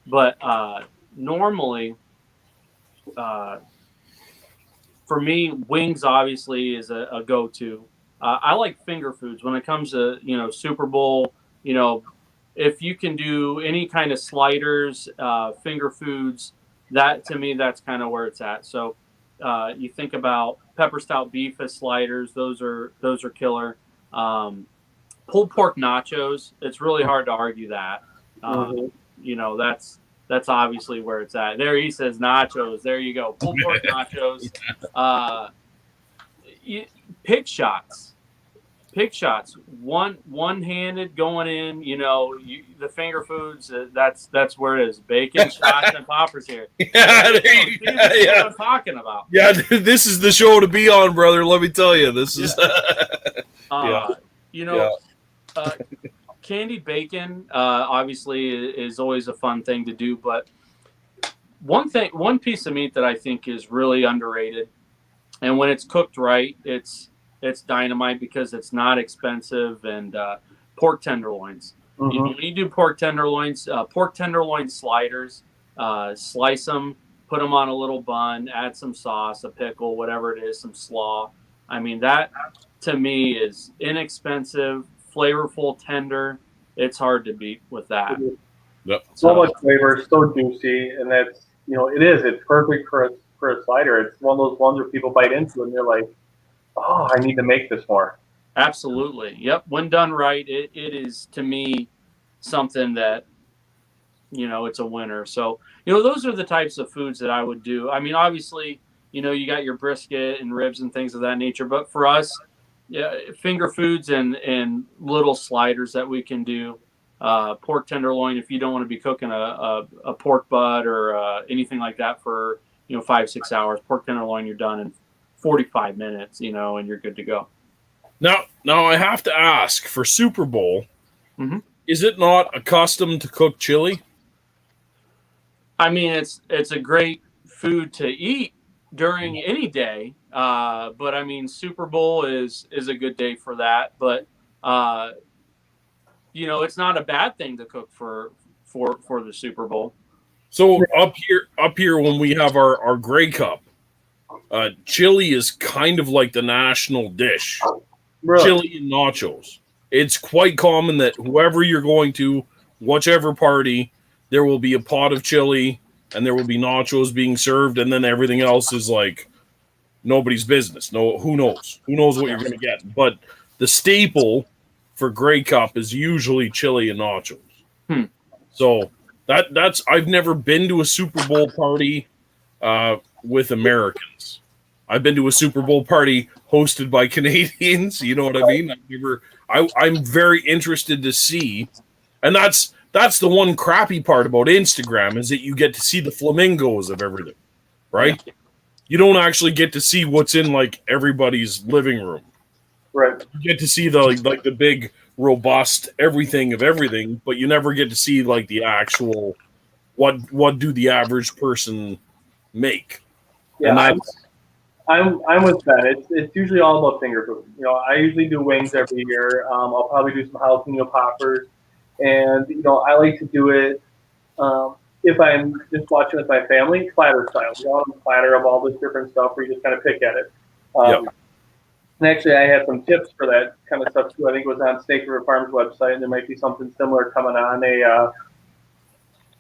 But normally, for me, wings obviously is a go-to. I like finger foods when it comes to Super Bowl. If you can do any kind of sliders, finger foods, that to me that's kind of where it's at. So you think about pepper stout beef as sliders; those are killer. Pulled pork nachos. It's really hard to argue that. That's That's obviously where it's at. There he says nachos. There you go. Pulled pork nachos. Pig shots. Pig shots. One-handed going in. The finger foods. That's where it is. Bacon shots and poppers here. Yeah, See what I'm talking about. Yeah, this is the show to be on, brother. Let me tell you, this is. Candied bacon, obviously, is always a fun thing to do. But one piece of meat that I think is really underrated, and when it's cooked right, it's dynamite because it's not expensive. And pork tenderloins. Mm-hmm. When you do pork tenderloin sliders, slice them, put them on a little bun, add some sauce, a pickle, whatever it is, some slaw. I mean, that to me is inexpensive, flavorful, tender. It's hard to beat with that. Yep. So much flavor, so juicy, and that's it's perfect for a slider. It's one of those ones where people bite into it and they're like, oh, I need to make this more. Absolutely. Yep. When done right, it is to me something that it's a winner. So those are the types of foods that I would do. I mean, obviously, you got your brisket and ribs and things of that nature, but for us, finger foods and little sliders that we can do. Pork tenderloin, if you don't want to be cooking a pork butt or anything like that for 5-6 hours, pork tenderloin, you're done in 45 minutes, and you're good to go. Now I have to ask, for Super Bowl, mm-hmm. Is it not accustomed to cook chili? I mean, it's a great food to eat during any day, but I mean, Super Bowl is a good day for that. But it's not a bad thing to cook for the Super Bowl. So up here, when we have our Grey Cup, chili is kind of like the national dish. Really? Chili and nachos. It's quite common that whoever you're going to, whichever party, there will be a pot of chili and there will be nachos being served, and then everything else is like nobody's business. No, who knows? Who knows what you're going to get? But the staple for Grey Cup is usually chili and nachos. So that's I've never been to a Super Bowl party with Americans. I've been to a Super Bowl party hosted by Canadians. You know what I mean? I'm very interested to see, and that's the one crappy part about Instagram is that you get to see the flamingos of everything, right? Yeah. You don't actually get to see what's in like everybody's living room. Right. You get to see the big, robust everything of everything, but you never get to see like the actual what do the average person make. Yeah, and I'm with Ben. It's usually all about finger food. I usually do wings every year. I'll probably do some jalapeno poppers, and I like to do it if I'm just watching with my family, platter style. A platter of all this different stuff where you just kind of pick at it. And actually, I had some tips for that kind of stuff too. I think it was on Snake River Farms website, and there might be something similar coming on a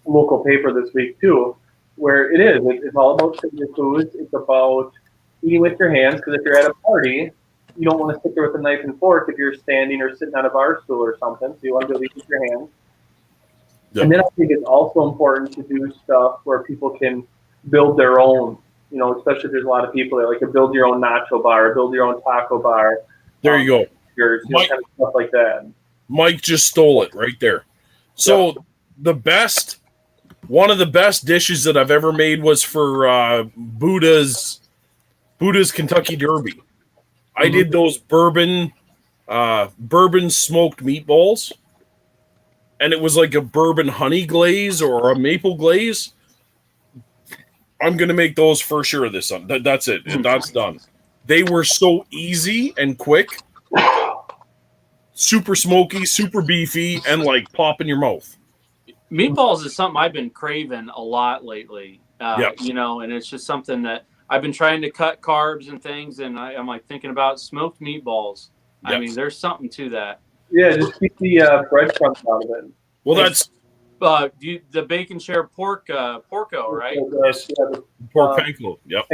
local paper this week too, where it's all about finger foods. It's about eating with your hands, because if you're at a party, you don't want to sit there with a knife and fork if you're standing or sitting on a bar stool or something. So you want to eat with your hands. Yep. And then I think it's also important to do stuff where people can build their own. Especially if there's a lot of people that like to build your own nacho bar, build your own taco bar. There you go. Kind of stuff like that. Mike just stole it right there. So one of the best dishes that I've ever made was for Buddha's Kentucky Derby. I did those bourbon smoked meatballs, and it was like a bourbon honey glaze or a maple glaze. I'm going to make those for sure this Sunday. That's it. That's done. They were so easy and quick, super smoky, super beefy, and like pop in your mouth. Meatballs is something I've been craving a lot lately. And it's just something that I've been trying to cut carbs and things, and I'm like thinking about smoked meatballs. Yep. I mean, there's something to that. Yeah, just keep the breadcrumbs out of it. Well, that's the bacon share porco, right? Yes. Pork panko. Yep.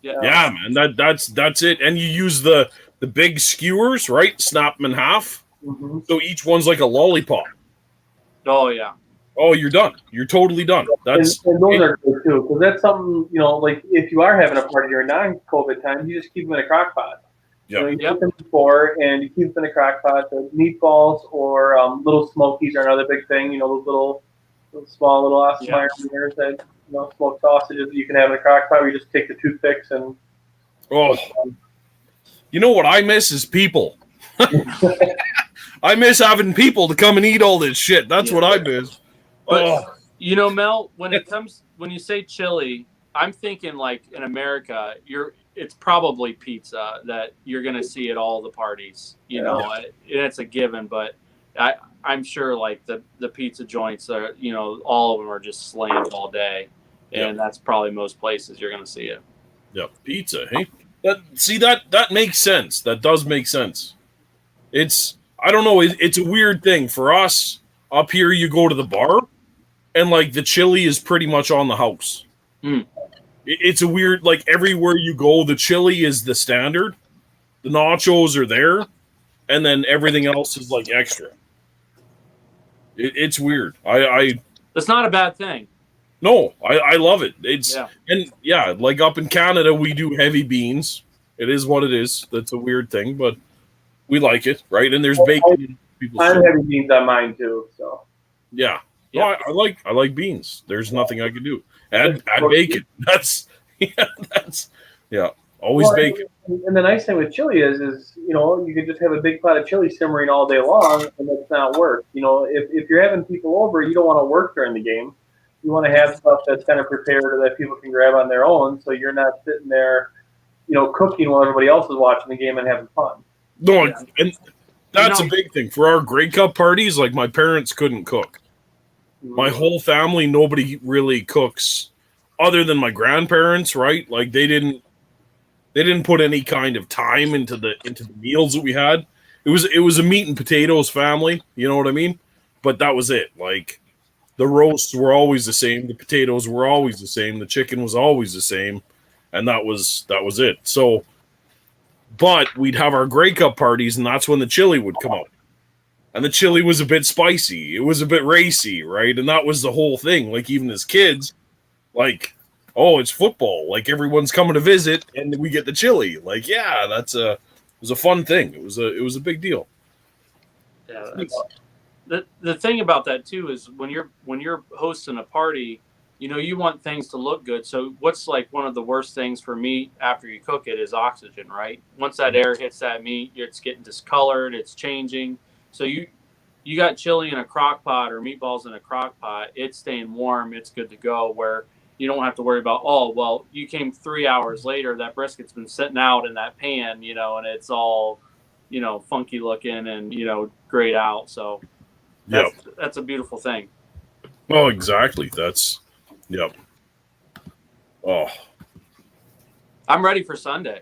Yeah, man. That's it. And you use the big skewers, right? Snap them in half. Mm-hmm. So each one's like a lollipop. Oh yeah. Oh, you're done. You're totally done. That's and those are good too, because that's something, like if you are having a party during non-COVID times, you just keep them in a crock pot. yeah. You cook them before, and you keep them in a crock pot. The meatballs or little smokies are another big thing. Those little small little Osmeyer wieners that smoked sausages that you can have in a crock pot. Where you just take the toothpicks and. Oh, you know what I miss is people. I miss having people to come and eat all this shit. That's what I miss. But, Mel, when you say chili, I'm thinking like in America, it's probably pizza that you're going to see at all the parties, and it's a given, but I'm sure like the pizza joints are, all of them are just slammed all day. And that's probably most places you're going to see it. Yeah. Pizza. Hey, that makes sense. That does make sense. I don't know. It's a weird thing for us up here. You go to the bar and like the chili is pretty much on the house. It's a weird, like everywhere you go, the chili is the standard. The nachos are there. And then everything else is like extra. It's weird. That's not a bad thing. No, I love it. And like up in Canada, we do heavy beans. It is what it is. That's a weird thing, but we like it, right? And there's bacon. I have heavy beans on mine too, so. Yeah. No, I like beans. There's nothing I can do. Add bacon. That's always bacon. And the nice thing with chili is you could just have a big pot of chili simmering all day long, and that's not work. If you're having people over, you don't want to work during the game. You want to have stuff that's kind of prepared or that people can grab on their own, so you're not sitting there, cooking while everybody else is watching the game and having fun. No, and that's a big thing. For our Grey Cup parties, like my parents couldn't cook. My whole family, nobody really cooks other than my grandparents, right? Like they didn't put any kind of time into the meals that we had. It was a meat and potatoes family, you know what I mean? But that was it. Like the roasts were always the same, the potatoes were always the same, the chicken was always the same, and that was it. So but we'd have our Grey Cup parties, and that's when the chili would come out. And the chili was a bit spicy. It was a bit racy, right? And that was the whole thing. Like, even as kids, like, oh, it's football. Like, everyone's coming to visit, and we get the chili. Like, yeah, it was a fun thing. It was a big deal. Yeah, the thing about that, too, is when you're hosting a party, you want things to look good. So what's like one of the worst things for meat after you cook it is oxygen, right? Once that air hits that meat, it's getting discolored, it's changing. So you got chili in a crock pot or meatballs in a crock pot, it's staying warm, it's good to go, where you don't have to worry about, oh, well, you came 3 hours later, that brisket's been sitting out in that pan, and it's all, funky looking and, grayed out. So that's a beautiful thing. Oh, exactly. Yep. Oh. I'm ready for Sunday.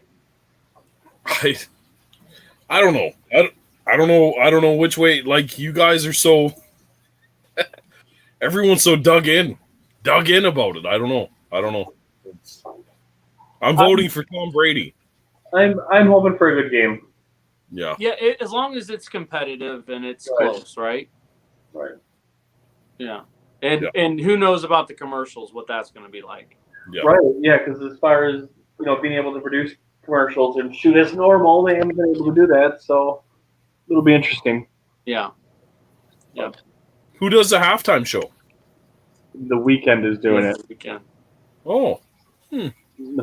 I don't know. I don't know which way. Like, you guys are so everyone's so dug in about it. I don't know. I'm voting for Tom Brady. I'm hoping for a good game. Yeah. Yeah, as long as it's competitive and it's close, right? Right. Yeah. And who knows about the commercials, what that's going to be like. Yeah. Right, yeah, because as far as, being able to produce commercials and shoot as normal, they haven't been able to do that, so it'll be interesting. Yeah. Yeah. Who does the halftime show? The Weeknd is doing it. The Weeknd. Oh. Did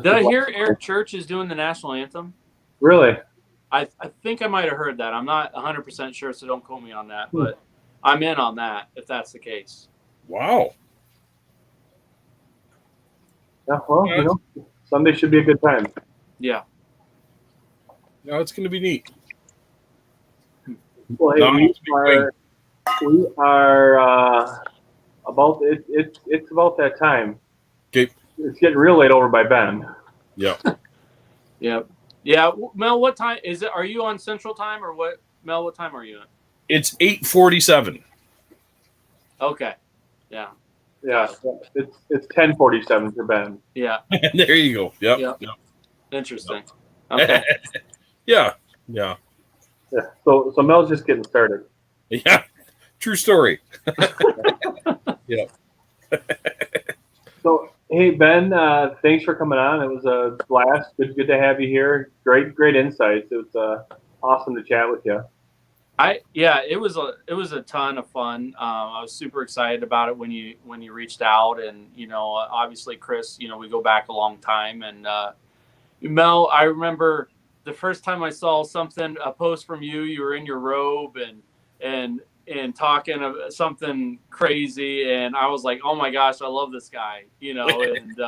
I hear Eric Church is doing the national anthem? Really? I think I might have heard that. I'm not 100% sure, so don't quote me on that, but I'm in on that if that's the case. Wow. Yeah, well, Sunday should be a good time. Yeah. Yeah, it's going to be neat. Well, hey, we are about it. It's about that time. Okay. It's getting real late over by Ben. Yeah. Yeah. Yeah. Mel, what time is it? Are you on Central Time or what? Mel, what time are you on? It's 8:47. Okay. Yeah. Yeah. It's 10:47 for Ben. Yeah. There you go. Yep. Interesting. Okay. Yeah. So Mel's just getting started. Yeah. True story. Yeah. So, hey, Ben, thanks for coming on. It was a blast. Good to have you here. Great insights. It was awesome to chat with you. It was a ton of fun. I was super excited about it when you reached out, and obviously Chris, we go back a long time, and Mel, I remember the first time I saw a post from you. You were in your robe and talking of something crazy, and I was like, oh my gosh, I love this guy, and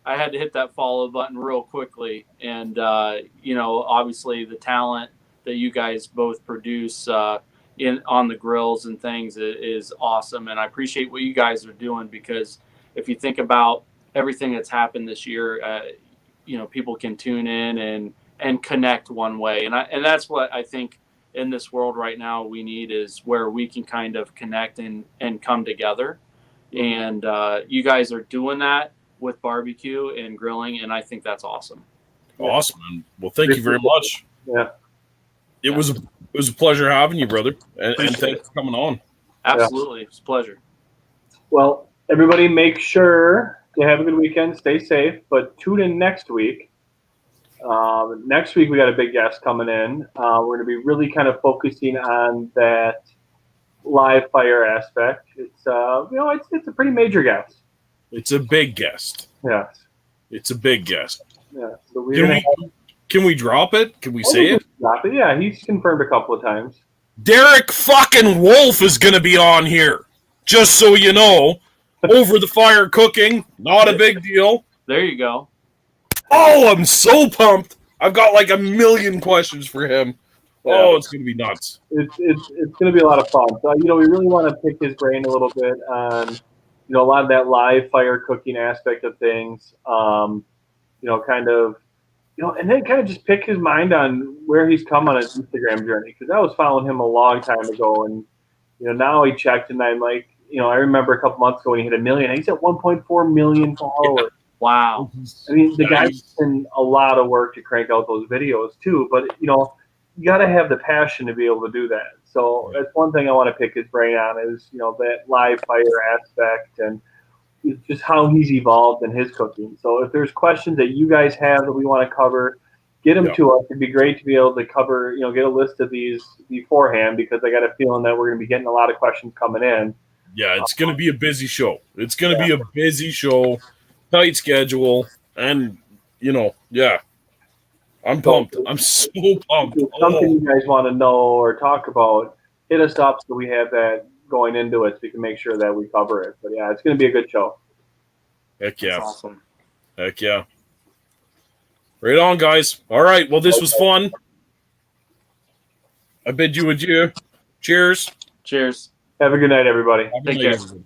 I had to hit that follow button real quickly, and obviously the talent that you guys both produce on the grills and things is awesome, and I appreciate what you guys are doing, because if you think about everything that's happened this year, people can tune in and connect one way, and that's what I think in this world right now we need, is where we can kind of connect and come together, and you guys are doing that with barbecue and grilling, and I think that's awesome. Awesome. Well, thank you very much. Yeah. It was a pleasure having you, brother, and thanks for coming on. Absolutely. It's a pleasure. Well, everybody make sure to have a good weekend, stay safe, but tune in next week. Next week we got a big guest coming in. We're going to be really kind of focusing on that live fire aspect. It's it's a pretty major guest. It's a big guest. Yes. It's a big guest. Yeah. So can we drop it? Can we say it? Drop it. Yeah, he's confirmed a couple of times. Derek fucking Wolf is going to be on here. Just so you know. Over the fire cooking. Not a big deal. There you go. Oh, I'm so pumped. I've got like a million questions for him. Yeah. Oh, it's going to be nuts. It's going to be a lot of fun. So, we really want to pick his brain a little bit on, a lot of that live fire cooking aspect of things. And then kind of just pick his mind on where he's come on his Instagram journey. Because I was following him a long time ago, and now he checked, and I'm like, I remember a couple months ago when he hit 1 million. He's at 1.4 million followers. Yeah. Wow. I mean, the guy's done a lot of work to crank out those videos too. But you got to have the passion to be able to do that. So that's one thing I want to pick his brain on, is that live fire aspect, and just how he's evolved in his cooking. So if there's questions that you guys have that we want to cover, get them to us. It'd be great to be able to cover, get a list of these beforehand, because I got a feeling that we're going to be getting a lot of questions coming in. Yeah, it's going to be a busy show. It's going to be a busy show, tight schedule, and, I'm pumped. I'm so pumped. If something you guys want to know or talk about, hit us up so we have that going into it, so we can make sure that we cover it. But yeah, it's going to be a good show. Heck yeah. That's awesome. Heck yeah. Right on, guys. All right. Well, this was fun. I bid you adieu. Cheers. Cheers. Have a good night, everybody. Have a Take good care. night, everybody.